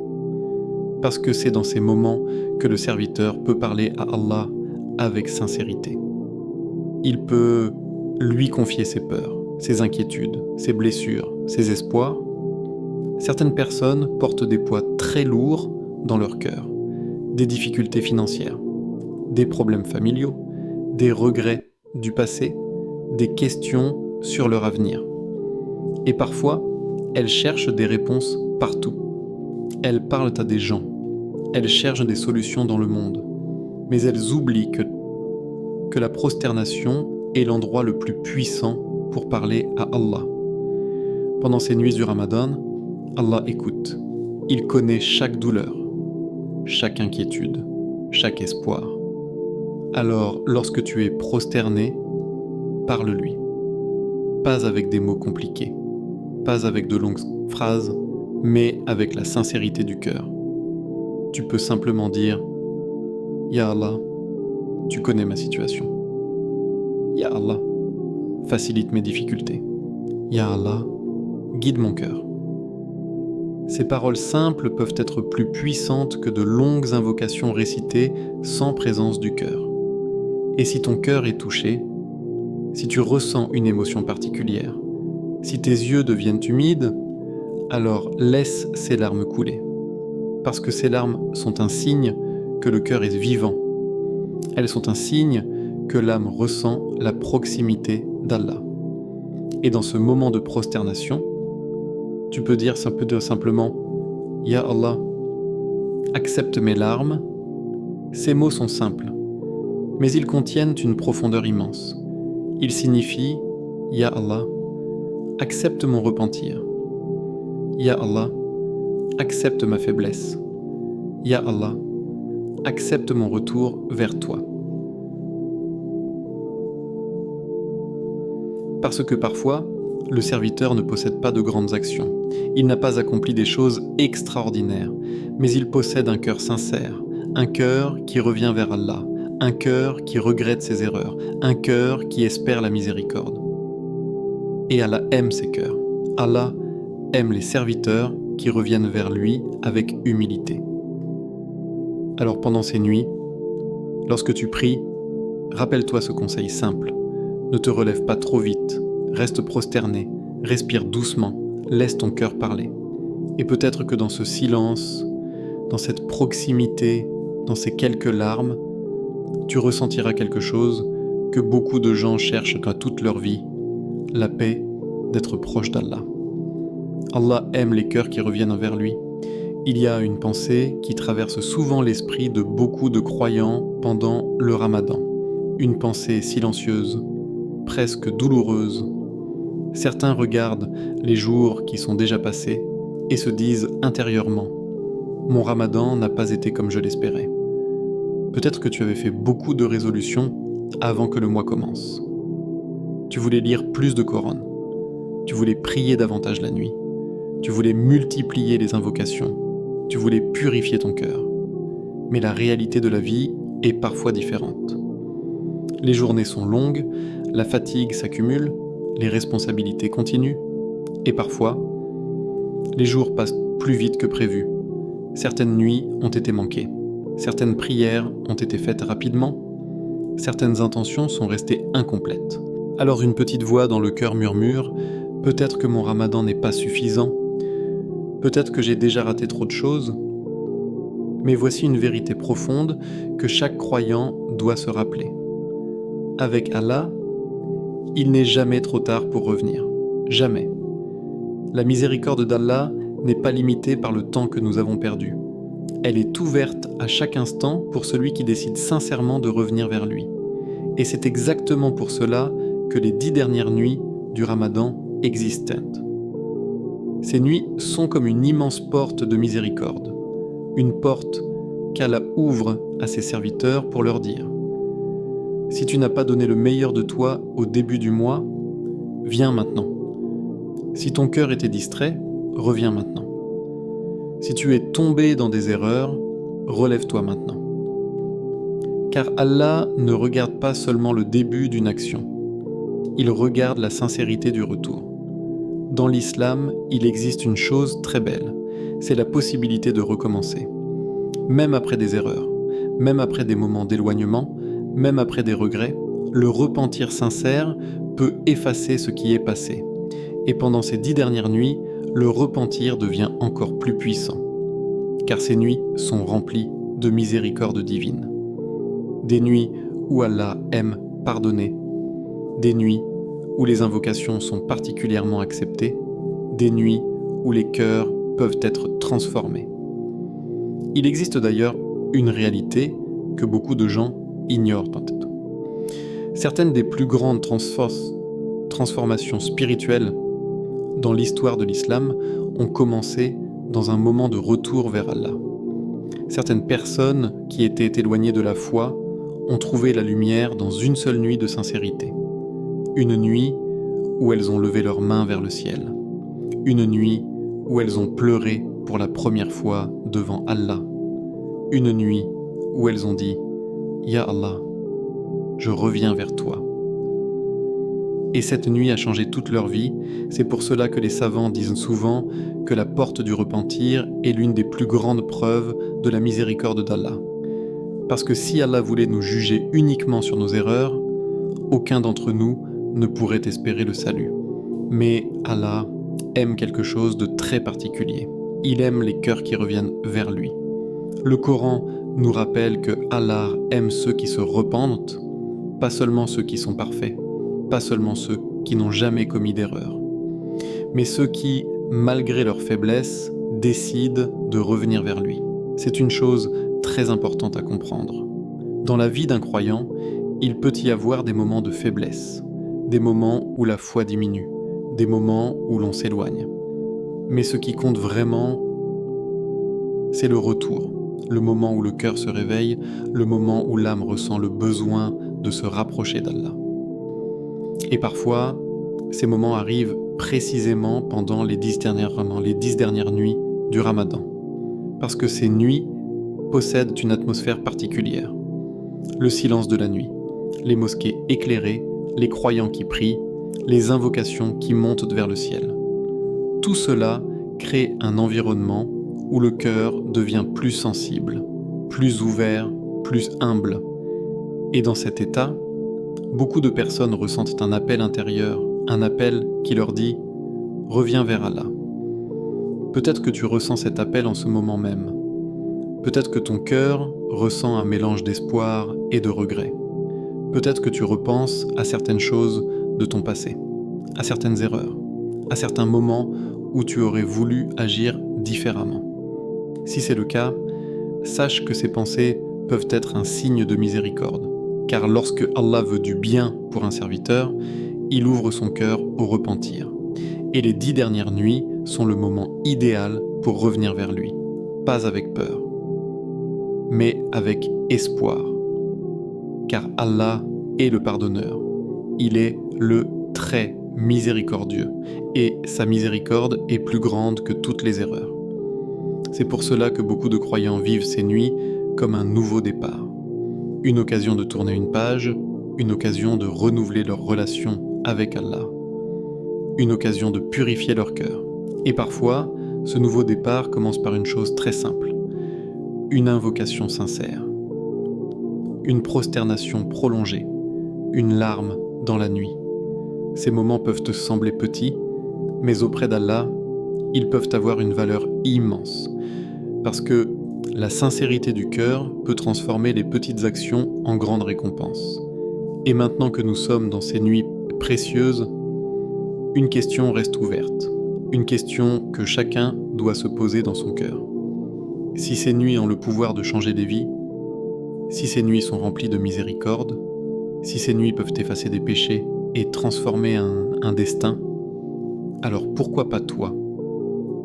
Parce que c'est dans ces moments que le serviteur peut parler à Allah avec sincérité. Il peut lui confier ses peurs, ses inquiétudes, ses blessures, ses espoirs. Certaines personnes portent des poids très lourds dans leur cœur, des difficultés financières, des problèmes familiaux, des regrets du passé, des questions sur leur avenir. Et parfois, elles cherchent des réponses partout. Elles parlent à des gens, elles cherchent des solutions dans le monde, mais elles oublient que la prosternation est l'endroit le plus puissant pour parler à Allah. Pendant ces nuits du Ramadan, Allah écoute. Il connaît chaque douleur, chaque inquiétude, chaque espoir. Alors, lorsque tu es prosterné, parle-lui. Pas avec des mots compliqués, pas avec de longues phrases, mais avec la sincérité du cœur. Tu peux simplement dire « Ya Allah, tu connais ma situation. Ya Allah, facilite mes difficultés. Ya Allah, guide mon cœur. » Ces paroles simples peuvent être plus puissantes que de longues invocations récitées sans présence du cœur. Et si ton cœur est touché, si tu ressens une émotion particulière, si tes yeux deviennent humides, alors laisse ces larmes couler. Parce que ces larmes sont un signe que le cœur est vivant. Elles sont un signe que l'âme ressent la proximité d'Allah. Et dans ce moment de prosternation, tu peux dire simplement « Ya Allah, accepte mes larmes ». Ces mots sont simples, mais ils contiennent une profondeur immense. Ils signifient « Ya Allah, accepte mon repentir. Ya Allah, accepte ma faiblesse. Ya Allah, accepte mon retour vers toi. » Parce que parfois, le serviteur ne possède pas de grandes actions. Il n'a pas accompli des choses extraordinaires, mais il possède un cœur sincère, un cœur qui revient vers Allah, un cœur qui regrette ses erreurs, un cœur qui espère la miséricorde. Et Allah aime ces cœurs. Allah aime les serviteurs qui reviennent vers lui avec humilité. Alors pendant ces nuits, lorsque tu pries, Rappelle-toi ce conseil simple. Ne te relève pas trop vite, reste prosterné, respire doucement, laisse ton cœur parler. Et peut-être que dans ce silence, dans cette proximité, dans ces quelques larmes, tu ressentiras quelque chose que beaucoup de gens cherchent à toute leur vie, la paix d'être proche d'Allah. Allah aime les cœurs qui reviennent vers lui. Il y a une pensée qui traverse souvent l'esprit de beaucoup de croyants pendant le Ramadan. Une pensée silencieuse, presque douloureuse. Certains regardent les jours qui sont déjà passés et se disent intérieurement « Mon Ramadan n'a pas été comme je l'espérais ». Peut-être que tu avais fait beaucoup de résolutions avant que le mois commence. Tu voulais lire plus de Coran. Tu voulais prier davantage la nuit. Tu voulais multiplier les invocations. Tu voulais purifier ton cœur. Mais la réalité de la vie est parfois différente. Les journées sont longues, la fatigue s'accumule, les responsabilités continuent, et parfois, les jours passent plus vite que prévu. Certaines nuits ont été manquées, certaines prières ont été faites rapidement, certaines intentions sont restées incomplètes. Alors une petite voix dans le cœur murmure « Peut-être que mon Ramadan n'est pas suffisant, peut-être que j'ai déjà raté trop de choses ». Mais voici une vérité profonde que chaque croyant doit se rappeler. Avec Allah, il n'est jamais trop tard pour revenir. Jamais. La miséricorde d'Allah n'est pas limitée par le temps que nous avons perdu. Elle est ouverte à chaque instant pour celui qui décide sincèrement de revenir vers lui. Et c'est exactement pour cela que les 10 dernières nuits du Ramadan existent. Ces nuits sont comme une immense porte de miséricorde. Une porte qu'Allah ouvre à ses serviteurs pour leur dire « Si tu n'as pas donné le meilleur de toi au début du mois, viens maintenant. Si ton cœur était distrait, reviens maintenant. Si tu es tombé dans des erreurs, relève-toi maintenant. » Car Allah ne regarde pas seulement le début d'une action, il regarde la sincérité du retour. Dans l'islam, il existe une chose très belle, c'est la possibilité de recommencer. Même après des erreurs, même après des moments d'éloignement, même après des regrets, le repentir sincère peut effacer ce qui est passé. Et pendant ces 10 dernières nuits, le repentir devient encore plus puissant. Car ces nuits sont remplies de miséricorde divine. Des nuits où Allah aime pardonner. Des nuits où les invocations sont particulièrement acceptées. Des nuits où les cœurs peuvent être transformés. Il existe d'ailleurs une réalité que beaucoup de gens ignorent peut-être. Certaines des plus grandes transformations spirituelles dans l'histoire de l'islam ont commencé dans un moment de retour vers Allah. Certaines personnes qui étaient éloignées de la foi ont trouvé la lumière dans une seule nuit de sincérité. Une nuit où elles ont levé leurs mains vers le ciel. Une nuit où elles ont pleuré pour la première fois devant Allah. Une nuit où elles ont dit « Ya Allah, je reviens vers toi ». Et cette nuit a changé toute leur vie, c'est pour cela que les savants disent souvent que la porte du repentir est l'une des plus grandes preuves de la miséricorde d'Allah. Parce que si Allah voulait nous juger uniquement sur nos erreurs, aucun d'entre nous ne pourrait espérer le salut. Mais Allah aime quelque chose de très particulier. Il aime les cœurs qui reviennent vers lui. Le Coran nous rappelle que Allah aime ceux qui se repentent, pas seulement ceux qui sont parfaits, pas seulement ceux qui n'ont jamais commis d'erreur, mais ceux qui, malgré leur faiblesse, décident de revenir vers lui. C'est une chose très importante à comprendre. Dans la vie d'un croyant, il peut y avoir des moments de faiblesse, des moments où la foi diminue, des moments où l'on s'éloigne. Mais ce qui compte vraiment, c'est le retour, le moment où le cœur se réveille, le moment où l'âme ressent le besoin de se rapprocher d'Allah. Et parfois, ces moments arrivent précisément pendant les 10 dernières nuits du Ramadan. Parce que ces nuits possèdent une atmosphère particulière. Le silence de la nuit, les mosquées éclairées, les croyants qui prient, les invocations qui montent vers le ciel. Tout cela crée un environnement où le cœur devient plus sensible, plus ouvert, plus humble. Et dans cet état, beaucoup de personnes ressentent un appel intérieur, un appel qui leur dit « Reviens vers Allah ». Peut-être que tu ressens cet appel en ce moment même. Peut-être que ton cœur ressent un mélange d'espoir et de regret. Peut-être que tu repenses à certaines choses de ton passé, à certaines erreurs, à certains moments où tu aurais voulu agir différemment. Si c'est le cas, sache que ces pensées peuvent être un signe de miséricorde, car lorsque Allah veut du bien pour un serviteur, il ouvre son cœur au repentir. Et les 10 dernières nuits sont le moment idéal pour revenir vers lui, pas avec peur, mais avec espoir. Car Allah est le pardonneur, il est le très miséricordieux, et sa miséricorde est plus grande que toutes les erreurs. C'est pour cela que beaucoup de croyants vivent ces nuits comme un nouveau départ, une occasion de tourner une page, une occasion de renouveler leur relation avec Allah, une occasion de purifier leur cœur. Et parfois, ce nouveau départ commence par une chose très simple, une invocation sincère, une prosternation prolongée, une larme dans la nuit. Ces moments peuvent te sembler petits, mais auprès d'Allah, ils peuvent avoir une valeur immense, parce que la sincérité du cœur peut transformer les petites actions en grandes récompenses. Et maintenant que nous sommes dans ces nuits précieuses, une question reste ouverte, une question que chacun doit se poser dans son cœur. Si ces nuits ont le pouvoir de changer des vies, si ces nuits sont remplies de miséricorde, si ces nuits peuvent effacer des péchés et transformer un destin, alors pourquoi pas toi ?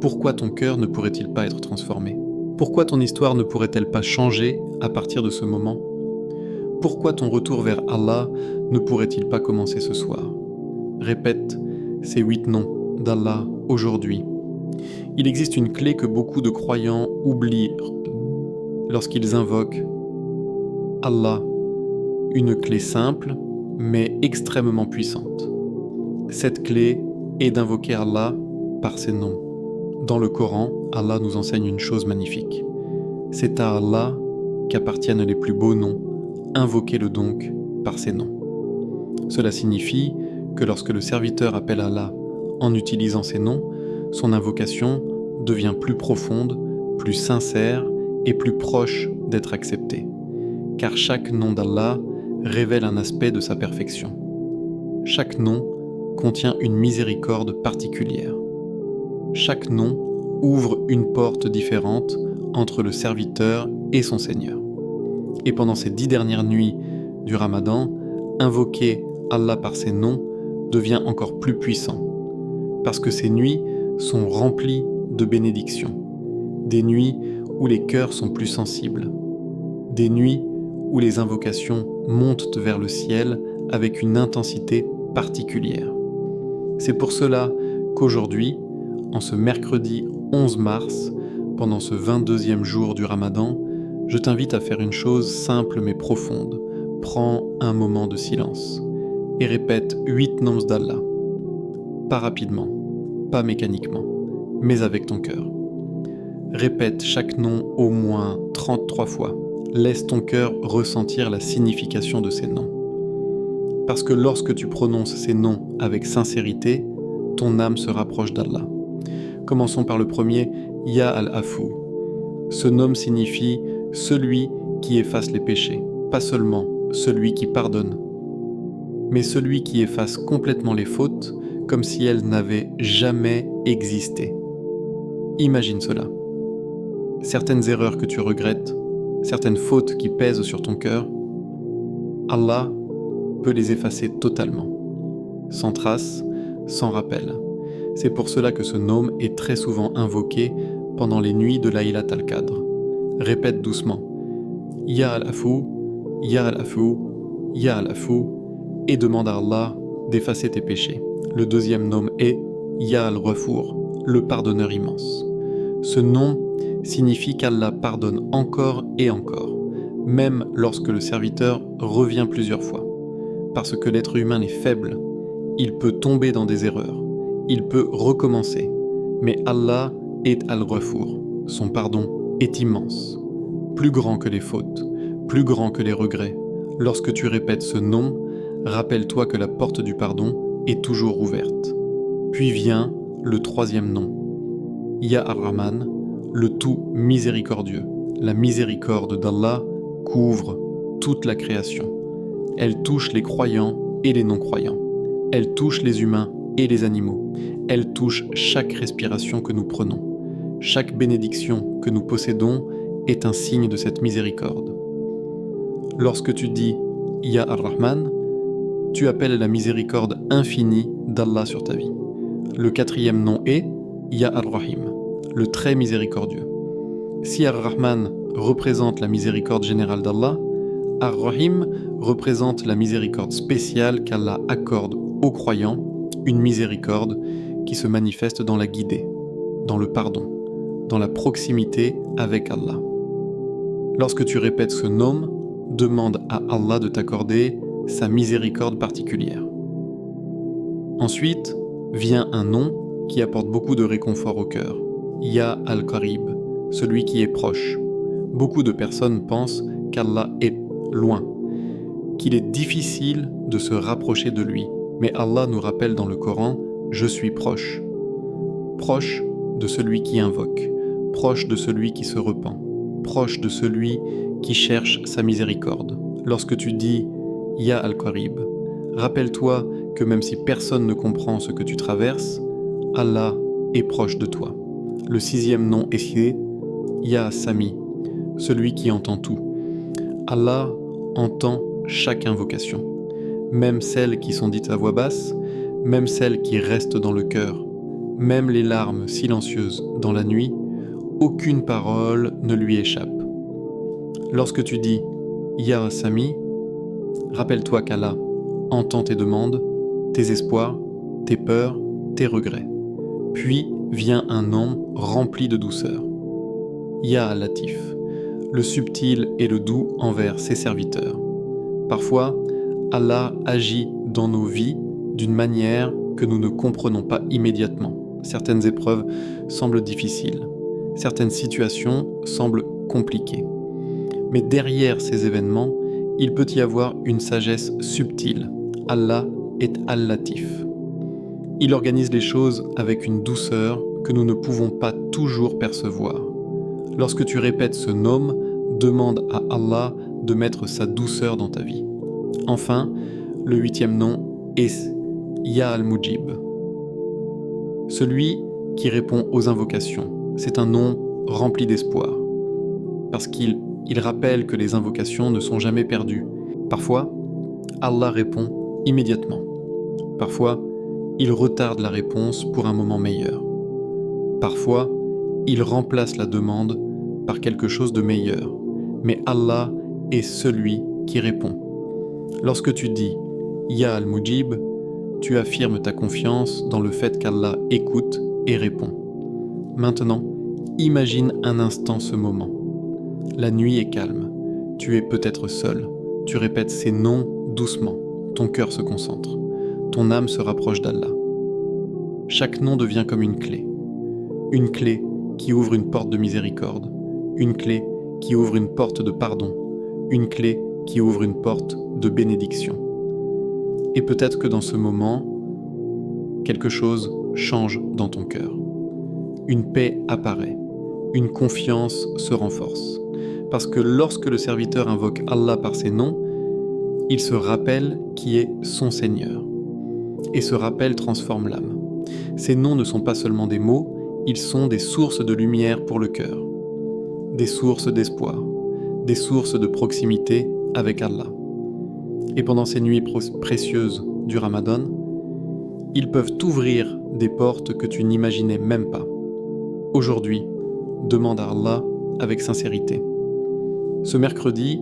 Pourquoi ton cœur ne pourrait-il pas être transformé ? Pourquoi ton histoire ne pourrait-elle pas changer à partir de ce moment ? Pourquoi ton retour vers Allah ne pourrait-il pas commencer ce soir ? Répète ces 8 noms d'Allah aujourd'hui. Il existe une clé que beaucoup de croyants oublient lorsqu'ils invoquent Allah, une clé simple mais extrêmement puissante. Cette clé est d'invoquer Allah par ses noms. Dans le Coran, Allah nous enseigne une chose magnifique. C'est à Allah qu'appartiennent les plus beaux noms, invoquez-le donc par ses noms. Cela signifie que lorsque le serviteur appelle Allah en utilisant ces noms, son invocation devient plus profonde, plus sincère et plus proche d'être acceptée. Car chaque nom d'Allah révèle un aspect de sa perfection. Chaque nom contient une miséricorde particulière. Chaque nom ouvre une porte différente entre le serviteur et son Seigneur. Et pendant ces 10 dernières nuits du Ramadan, invoquer Allah par ses noms devient encore plus puissant, parce que ces nuits sont remplies de bénédictions, des nuits où les cœurs sont plus sensibles, des nuits où les invocations montent vers le ciel avec une intensité particulière. C'est pour cela qu'aujourd'hui, en ce mercredi 11 mars, pendant ce 22e jour du Ramadan, je t'invite à faire une chose simple mais profonde. Prends un moment de silence et répète 8 noms d'Allah. Pas rapidement, pas mécaniquement, mais avec ton cœur. Répète chaque nom au moins 33 fois. Laisse ton cœur ressentir la signification de ces noms. Parce que lorsque tu prononces ces noms avec sincérité, ton âme se rapproche d'Allah. Commençons par le premier, Ya al-Afou. Ce nom signifie « celui qui efface les péchés », pas seulement « celui qui pardonne », mais celui qui efface complètement les fautes comme si elles n'avaient jamais existé. Imagine cela. Certaines erreurs que tu regrettes, certaines fautes qui pèsent sur ton cœur, Allah peut les effacer totalement, sans trace, sans rappel. C'est pour cela que ce nom est très souvent invoqué pendant les nuits de Laylat al-Qadr. Répète doucement « Ya al-Afou, Ya al-Afou, Ya al-Afou » et demande à Allah d'effacer tes péchés. Le deuxième nom est Ya al-Ghafour, le pardonneur immense. Ce nom signifie qu'Allah pardonne encore et encore, même lorsque le serviteur revient plusieurs fois. Parce que l'être humain est faible, il peut tomber dans des erreurs, il peut recommencer, mais Allah est Al-Ghafour, son pardon est immense, plus grand que les fautes, plus grand que les regrets. Lorsque tu répètes ce nom, rappelle-toi que la porte du pardon est toujours ouverte. Puis vient le troisième nom. Ya Ar-Rahman, le tout miséricordieux. La miséricorde d'Allah couvre toute la création. Elle touche les croyants et les non-croyants. Elle touche les humains et les animaux. Elle touche chaque respiration que nous prenons. Chaque bénédiction que nous possédons est un signe de cette miséricorde. Lorsque tu dis « Ya Ar-Rahman », tu appelles la miséricorde infinie d'Allah sur ta vie. Le quatrième nom est « Ya Ar-Rahim », le très miséricordieux. Si Ar-Rahman représente la miséricorde générale d'Allah, Ar-Rahim représente la miséricorde spéciale qu'Allah accorde aux croyants, une miséricorde qui se manifeste dans la guidée, dans le pardon, dans la proximité avec Allah. Lorsque tu répètes ce nom, demande à Allah de t'accorder sa miséricorde particulière. Ensuite, vient un nom qui apporte beaucoup de réconfort au cœur. Ya Al-Qarib, celui qui est proche. Beaucoup de personnes pensent qu'Allah est loin, qu'il est difficile de se rapprocher de lui. Mais Allah nous rappelle dans le Coran « Je suis proche ». Proche de celui qui invoque, proche de celui qui se repent, proche de celui qui cherche sa miséricorde. Lorsque tu dis « Ya Al-Qarib », rappelle-toi que même si personne ne comprend ce que tu traverses, Allah est proche de toi. Le sixième nom est « Ya Sami », celui qui entend tout. Allah entend chaque invocation, même celles qui sont dites à voix basse, même celles qui restent dans le cœur, même les larmes silencieuses dans la nuit, aucune parole ne lui échappe. Lorsque tu dis « Ya Sami », rappelle-toi qu'Allah entend tes demandes, tes espoirs, tes peurs, tes regrets. Puis vient un nom rempli de douceur. Ya Latif, le subtil et le doux envers ses serviteurs. Parfois, Allah agit dans nos vies d'une manière que nous ne comprenons pas immédiatement. Certaines épreuves semblent difficiles, certaines situations semblent compliquées. Mais derrière ces événements, il peut y avoir une sagesse subtile. Allah est Al-Latif. Il organise les choses avec une douceur que nous ne pouvons pas toujours percevoir. Lorsque tu répètes ce nom, demande à Allah de mettre sa douceur dans ta vie. Enfin, le huitième nom est Ya Al-Mujib, celui qui répond aux invocations. C'est un nom rempli d'espoir, parce qu'il rappelle que les invocations ne sont jamais perdues. Parfois, Allah répond immédiatement. Parfois, il retarde la réponse pour un moment meilleur. Parfois, il remplace la demande par quelque chose de meilleur. Mais Allah est celui qui répond. Lorsque tu dis « Ya Al-Mujib », tu affirmes ta confiance dans le fait qu'Allah écoute et répond. Maintenant, imagine un instant ce moment. La nuit est calme, tu es peut-être seul, tu répètes ces noms doucement, ton cœur se concentre, ton âme se rapproche d'Allah. Chaque nom devient comme une clé qui ouvre une porte de miséricorde, une clé qui ouvre une porte de pardon, une clé qui ouvre une porte de bénédiction. Et peut-être que dans ce moment, quelque chose change dans ton cœur. Une paix apparaît, une confiance se renforce. Parce que lorsque le serviteur invoque Allah par ses noms, il se rappelle qui est son Seigneur. Et ce rappel transforme l'âme. Ces noms ne sont pas seulement des mots, ils sont des sources de lumière pour le cœur, des sources d'espoir, des sources de proximité avec Allah. Et pendant ces nuits précieuses du Ramadan, ils peuvent t'ouvrir des portes que tu n'imaginais même pas. Aujourd'hui, demande à Allah avec sincérité. Ce mercredi,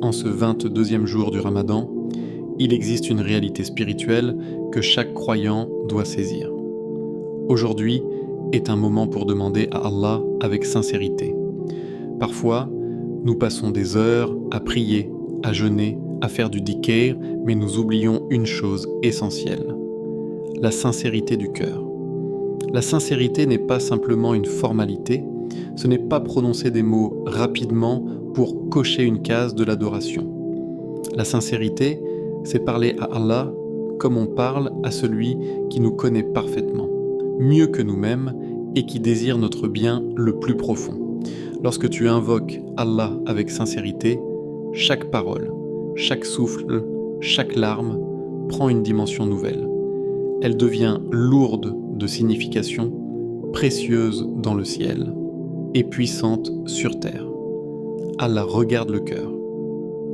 en ce 22e jour du Ramadan, il existe une réalité spirituelle que chaque croyant doit saisir. Aujourd'hui est un moment pour demander à Allah avec sincérité. Parfois, nous passons des heures à prier, à jeûner, à faire du dhikr, mais nous oublions une chose essentielle, la sincérité du cœur. La sincérité n'est pas simplement une formalité, ce n'est pas prononcer des mots rapidement pour cocher une case de l'adoration. La sincérité, c'est parler à Allah comme on parle à celui qui nous connaît parfaitement, mieux que nous-mêmes et qui désire notre bien le plus profond. Lorsque tu invoques Allah avec sincérité, chaque parole, chaque souffle, chaque larme prend une dimension nouvelle. Elle devient lourde de signification, précieuse dans le ciel et puissante sur terre. Allah regarde le cœur,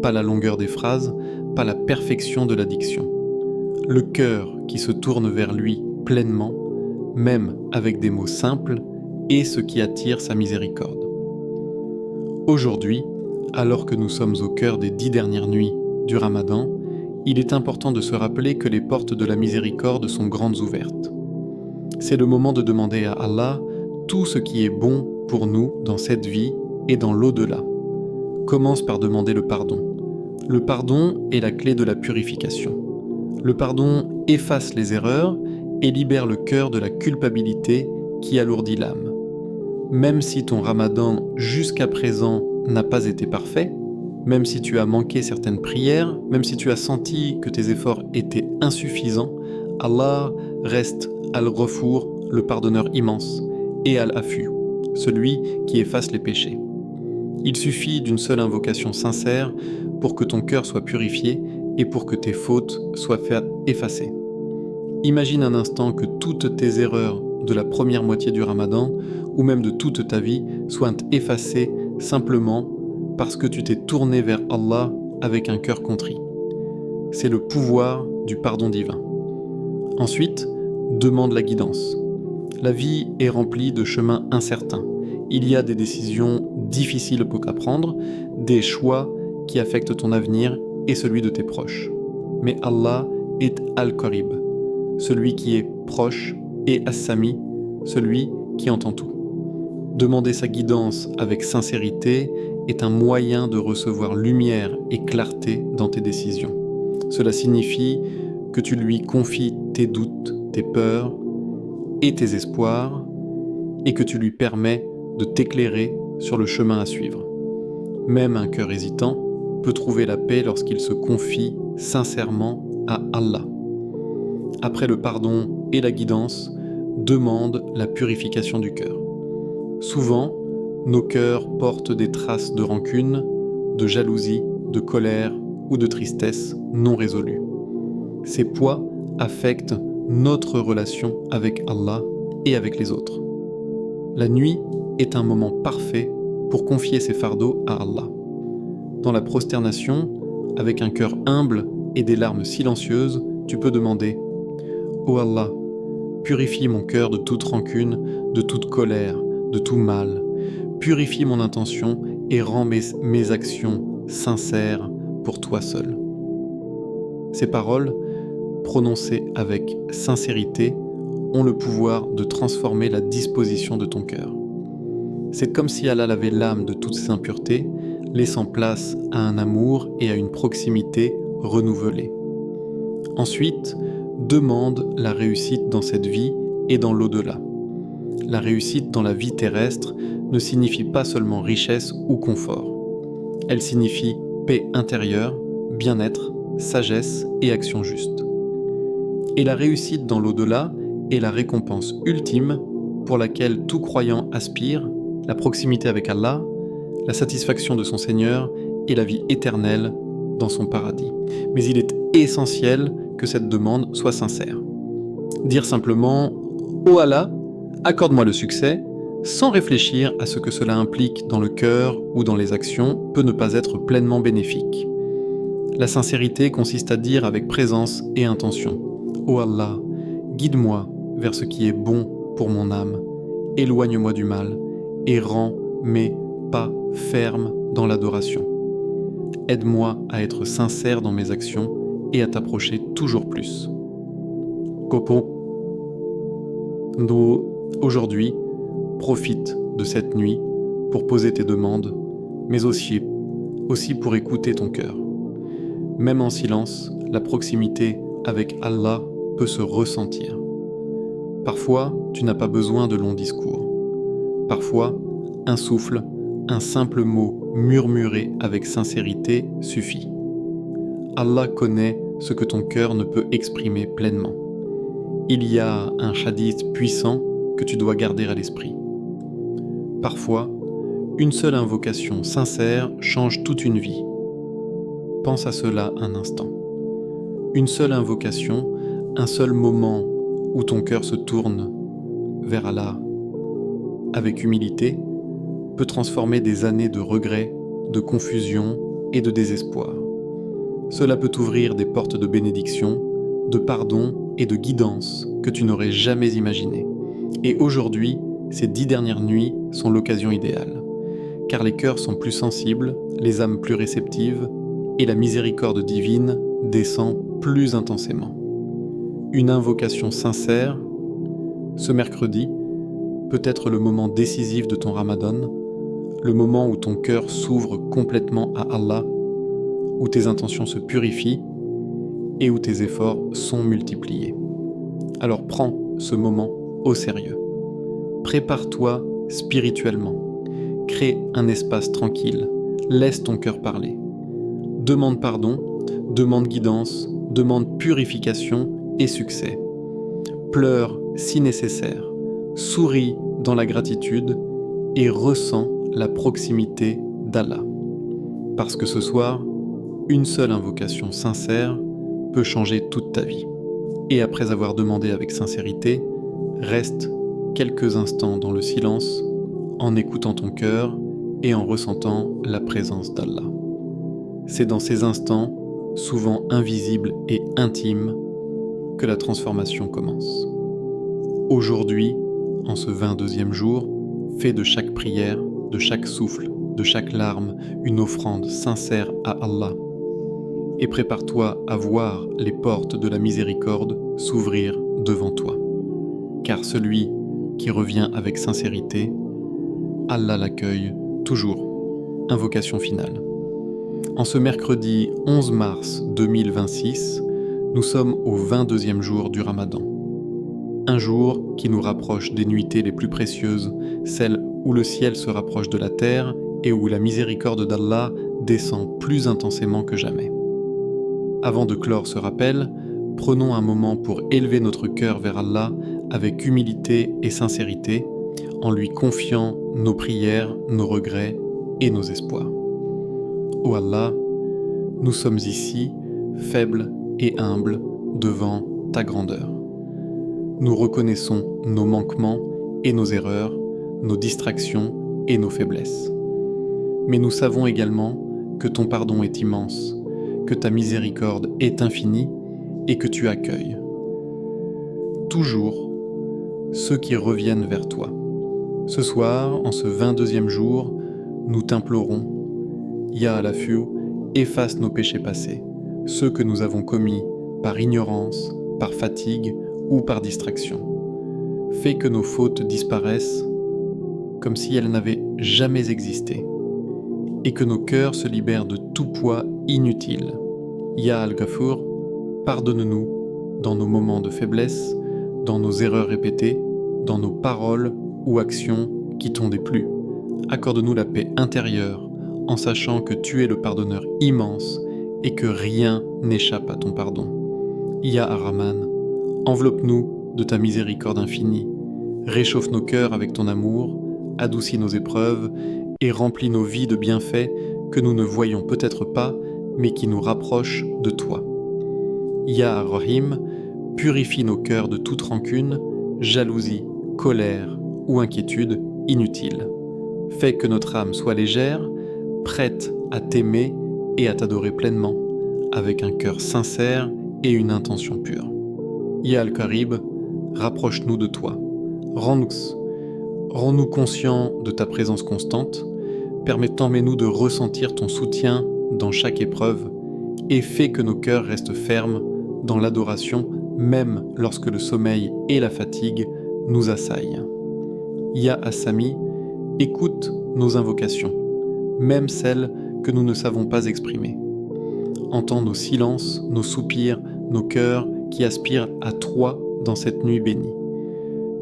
pas la longueur des phrases, pas la perfection de la diction. Le cœur qui se tourne vers lui pleinement, même avec des mots simples, est ce qui attire sa miséricorde. Aujourd'hui, alors que nous sommes au cœur des 10 dernières nuits du Ramadan, il est important de se rappeler que les portes de la miséricorde sont grandes ouvertes. C'est le moment de demander à Allah tout ce qui est bon pour nous dans cette vie et dans l'au-delà. Commence par demander le pardon. Le pardon est la clé de la purification. Le pardon efface les erreurs et libère le cœur de la culpabilité qui alourdit l'âme. Même si ton Ramadan jusqu'à présent n'a pas été parfait, même si tu as manqué certaines prières, même si tu as senti que tes efforts étaient insuffisants, Allah reste Al-Ghafour, le pardonneur immense, et Al-Afu, celui qui efface les péchés. Il suffit d'une seule invocation sincère pour que ton cœur soit purifié et pour que tes fautes soient effacées. Imagine un instant que toutes tes erreurs de la première moitié du Ramadan, ou même de toute ta vie, soient effacées simplement parce que tu t'es tourné vers Allah avec un cœur contrit. C'est le pouvoir du pardon divin. Ensuite, demande la guidance. La vie est remplie de chemins incertains. Il y a des décisions difficiles à prendre, des choix qui affectent ton avenir et celui de tes proches. Mais Allah est Al-Qarib, celui qui est proche, et As-Sami, celui qui entend tout. Demander sa guidance avec sincérité est un moyen de recevoir lumière et clarté dans tes décisions. Cela signifie que tu lui confies tes doutes, tes peurs et tes espoirs, et que tu lui permets de t'éclairer sur le chemin à suivre. Même un cœur hésitant peut trouver la paix lorsqu'il se confie sincèrement à Allah. Après le pardon et la guidance, demande la purification du cœur. Souvent, nos cœurs portent des traces de rancune, de jalousie, de colère ou de tristesse non résolues. Ces poids affectent notre relation avec Allah et avec les autres. La nuit est un moment parfait pour confier ces fardeaux à Allah. Dans la prosternation, avec un cœur humble et des larmes silencieuses, tu peux demander « Ô Allah, purifie mon cœur de toute rancune, de toute colère, de tout mal. Purifie mon intention et rends mes actions sincères pour toi seul. » Ces paroles, prononcées avec sincérité, ont le pouvoir de transformer la disposition de ton cœur. C'est comme si Allah lavait l'âme de toutes ses impuretés, laissant place à un amour et à une proximité renouvelée. Ensuite, demande la réussite dans cette vie et dans l'au-delà. La réussite dans la vie terrestre ne signifie pas seulement richesse ou confort. Elle signifie paix intérieure, bien-être, sagesse et action juste. Et la réussite dans l'au-delà est la récompense ultime pour laquelle tout croyant aspire, la proximité avec Allah, la satisfaction de son Seigneur et la vie éternelle dans son paradis. Mais il est essentiel que cette demande soit sincère. Dire simplement « Oh Allah, accorde-moi le succès » sans réfléchir à ce que cela implique dans le cœur ou dans les actions peut ne pas être pleinement bénéfique. La sincérité consiste à dire avec présence et intention « Oh Allah, guide-moi vers ce qui est bon pour mon âme, éloigne-moi du mal et rends mes pas fermes dans l'adoration. Aide-moi à être sincère dans mes actions et à t'approcher toujours plus. » Kopo. Aujourd'hui, profite de cette nuit pour poser tes demandes, mais aussi pour écouter ton cœur. Même en silence, la proximité avec Allah peut se ressentir. Parfois, tu n'as pas besoin de longs discours. Parfois, un souffle, un simple mot murmuré avec sincérité suffit. Allah connaît ce que ton cœur ne peut exprimer pleinement. Il y a un hadith puissant que tu dois garder à l'esprit. Parfois, une seule invocation sincère change toute une vie. Pense à cela un instant. Une seule invocation, un seul moment où ton cœur se tourne vers Allah avec humilité peut transformer des années de regrets, de confusion et de désespoir. Cela peut t'ouvrir des portes de bénédiction, de pardon et de guidance que tu n'aurais jamais imaginées. Et aujourd'hui, ces 10 dernières nuits sont l'occasion idéale, car les cœurs sont plus sensibles, les âmes plus réceptives, et la miséricorde divine descend plus intensément. Une invocation sincère, ce mercredi, peut être le moment décisif de ton Ramadan, le moment où ton cœur s'ouvre complètement à Allah, où tes intentions se purifient et où tes efforts sont multipliés. Alors prends ce moment au sérieux. Prépare-toi spirituellement. Crée un espace tranquille. Laisse ton cœur parler. Demande pardon, demande guidance, demande purification et succès. Pleure si nécessaire. Souris dans la gratitude et ressens la proximité d'Allah. Parce que ce soir, une seule invocation sincère peut changer toute ta vie. Et après avoir demandé avec sincérité, reste quelques instants dans le silence, en écoutant ton cœur et en ressentant la présence d'Allah. C'est dans ces instants, souvent invisibles et intimes, que la transformation commence. Aujourd'hui, en ce 22e jour, fais de chaque prière, de chaque souffle, de chaque larme, une offrande sincère à Allah. Et prépare-toi à voir les portes de la miséricorde s'ouvrir devant toi. Car celui qui revient avec sincérité, Allah l'accueille toujours. Invocation finale. En ce mercredi 11 mars 2026, nous sommes au 22e jour du Ramadan. Un jour qui nous rapproche des nuitées les plus précieuses, celles où le ciel se rapproche de la terre et où la miséricorde d'Allah descend plus intensément que jamais. Avant de clore ce rappel, prenons un moment pour élever notre cœur vers Allah avec humilité et sincérité, en lui confiant nos prières, nos regrets et nos espoirs. Ô Allah, nous sommes ici, faibles et humbles, devant ta grandeur. Nous reconnaissons nos manquements et nos erreurs, nos distractions et nos faiblesses. Mais nous savons également que ton pardon est immense, que ta miséricorde est infinie et que tu accueilles toujours ceux qui reviennent vers toi. Ce soir, en ce 22e jour, nous t'implorons, Ya Alafu, efface nos péchés passés, ceux que nous avons commis par ignorance, par fatigue ou par distraction. Fais que nos fautes disparaissent comme si elles n'avaient jamais existé et que nos cœurs se libèrent de tout poids inutile. Ya Al-Ghafour, pardonne-nous dans nos moments de faiblesse, dans nos erreurs répétées, dans nos paroles ou actions qui t'ont déplu. Accorde-nous la paix intérieure en sachant que tu es le pardonneur immense et que rien n'échappe à ton pardon. Ya Ar-Rahman, enveloppe-nous de ta miséricorde infinie, réchauffe nos cœurs avec ton amour, adoucis nos épreuves et remplis nos vies de bienfaits que nous ne voyons peut-être pas, mais qui nous rapprochent de toi. Ya Ar-Rahim, purifie nos cœurs de toute rancune, jalousie, colère ou inquiétude inutile. Fais que notre âme soit légère, prête à t'aimer et à t'adorer pleinement, avec un cœur sincère et une intention pure. Ya Al-Qarib, rapproche-nous de toi. Rends-nous conscients de ta présence constante, permettant-nous de ressentir ton soutien dans chaque épreuve et fais que nos cœurs restent fermes dans l'adoration même lorsque le sommeil et la fatigue nous assaillent. Ya Assami, écoute nos invocations, même celles que nous ne savons pas exprimer. Entends nos silences, nos soupirs, nos cœurs qui aspirent à toi dans cette nuit bénie.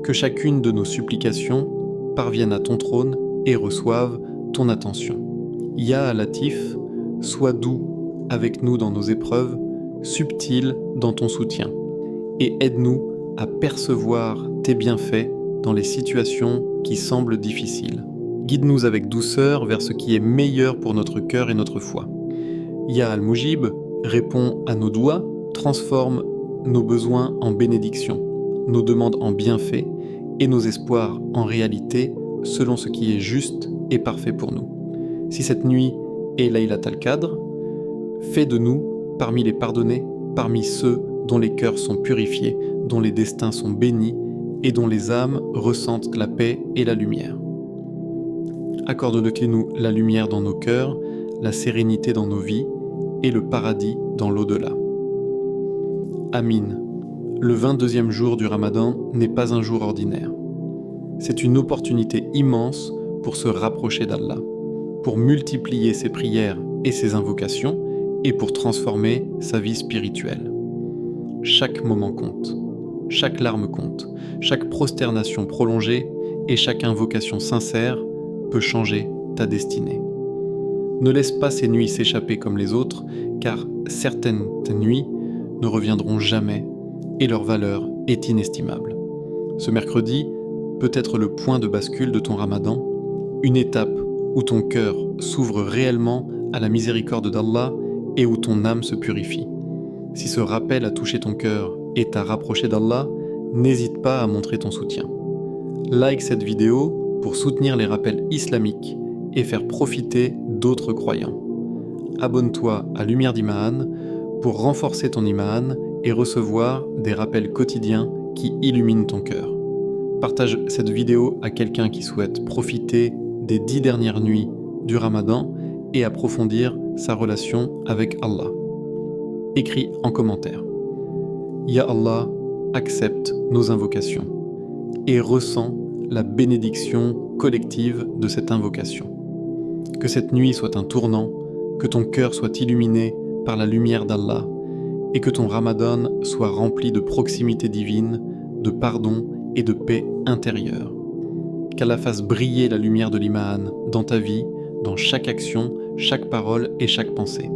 Que chacune de nos supplications parvienne à ton trône et reçoive ton attention. Ya Latif, sois doux avec nous dans nos épreuves, subtil dans ton soutien, et aide-nous à percevoir tes bienfaits dans les situations qui semblent difficiles. Guide-nous avec douceur vers ce qui est meilleur pour notre cœur et notre foi. Ya Al-Mujib, réponds à nos doigts, transforme nos besoins en bénédictions, nos demandes en bienfaits et nos espoirs en réalité selon ce qui est juste et parfait pour nous. Si cette nuit est Laylat al-Qadr, fais de nous parmi les pardonnés, parmi ceux dont les cœurs sont purifiés, dont les destins sont bénis et dont les âmes ressentent la paix et la lumière. Accorde-nous la lumière dans nos cœurs, la sérénité dans nos vies et le paradis dans l'au-delà. Amin. Le 22e jour du Ramadan n'est pas un jour ordinaire. C'est une opportunité immense pour se rapprocher d'Allah, pour multiplier ses prières et ses invocations et pour transformer sa vie spirituelle. Chaque moment compte, chaque larme compte, chaque prosternation prolongée et chaque invocation sincère peut changer ta destinée. Ne laisse pas ces nuits s'échapper comme les autres, car certaines nuits ne reviendront jamais et leur valeur est inestimable. Ce mercredi peut être le point de bascule de ton Ramadan, une étape où ton cœur s'ouvre réellement à la miséricorde d'Allah et où ton âme se purifie. Si ce rappel a touché ton cœur et t'a rapproché d'Allah, n'hésite pas à montrer ton soutien. Like cette vidéo pour soutenir les rappels islamiques et faire profiter d'autres croyants. Abonne-toi à Lumière d'Iman pour renforcer ton Iman et recevoir des rappels quotidiens qui illuminent ton cœur. Partage cette vidéo à quelqu'un qui souhaite profiter des 10 dernières nuits du Ramadan et approfondir sa relation avec Allah. Écris en commentaire. Ya Allah, accepte nos invocations et ressens la bénédiction collective de cette invocation. Que cette nuit soit un tournant, que ton cœur soit illuminé par la lumière d'Allah et que ton Ramadan soit rempli de proximité divine, de pardon et de paix intérieure. Qu'Allah fasse briller la lumière de l'Iman dans ta vie, dans chaque action, chaque parole et chaque pensée.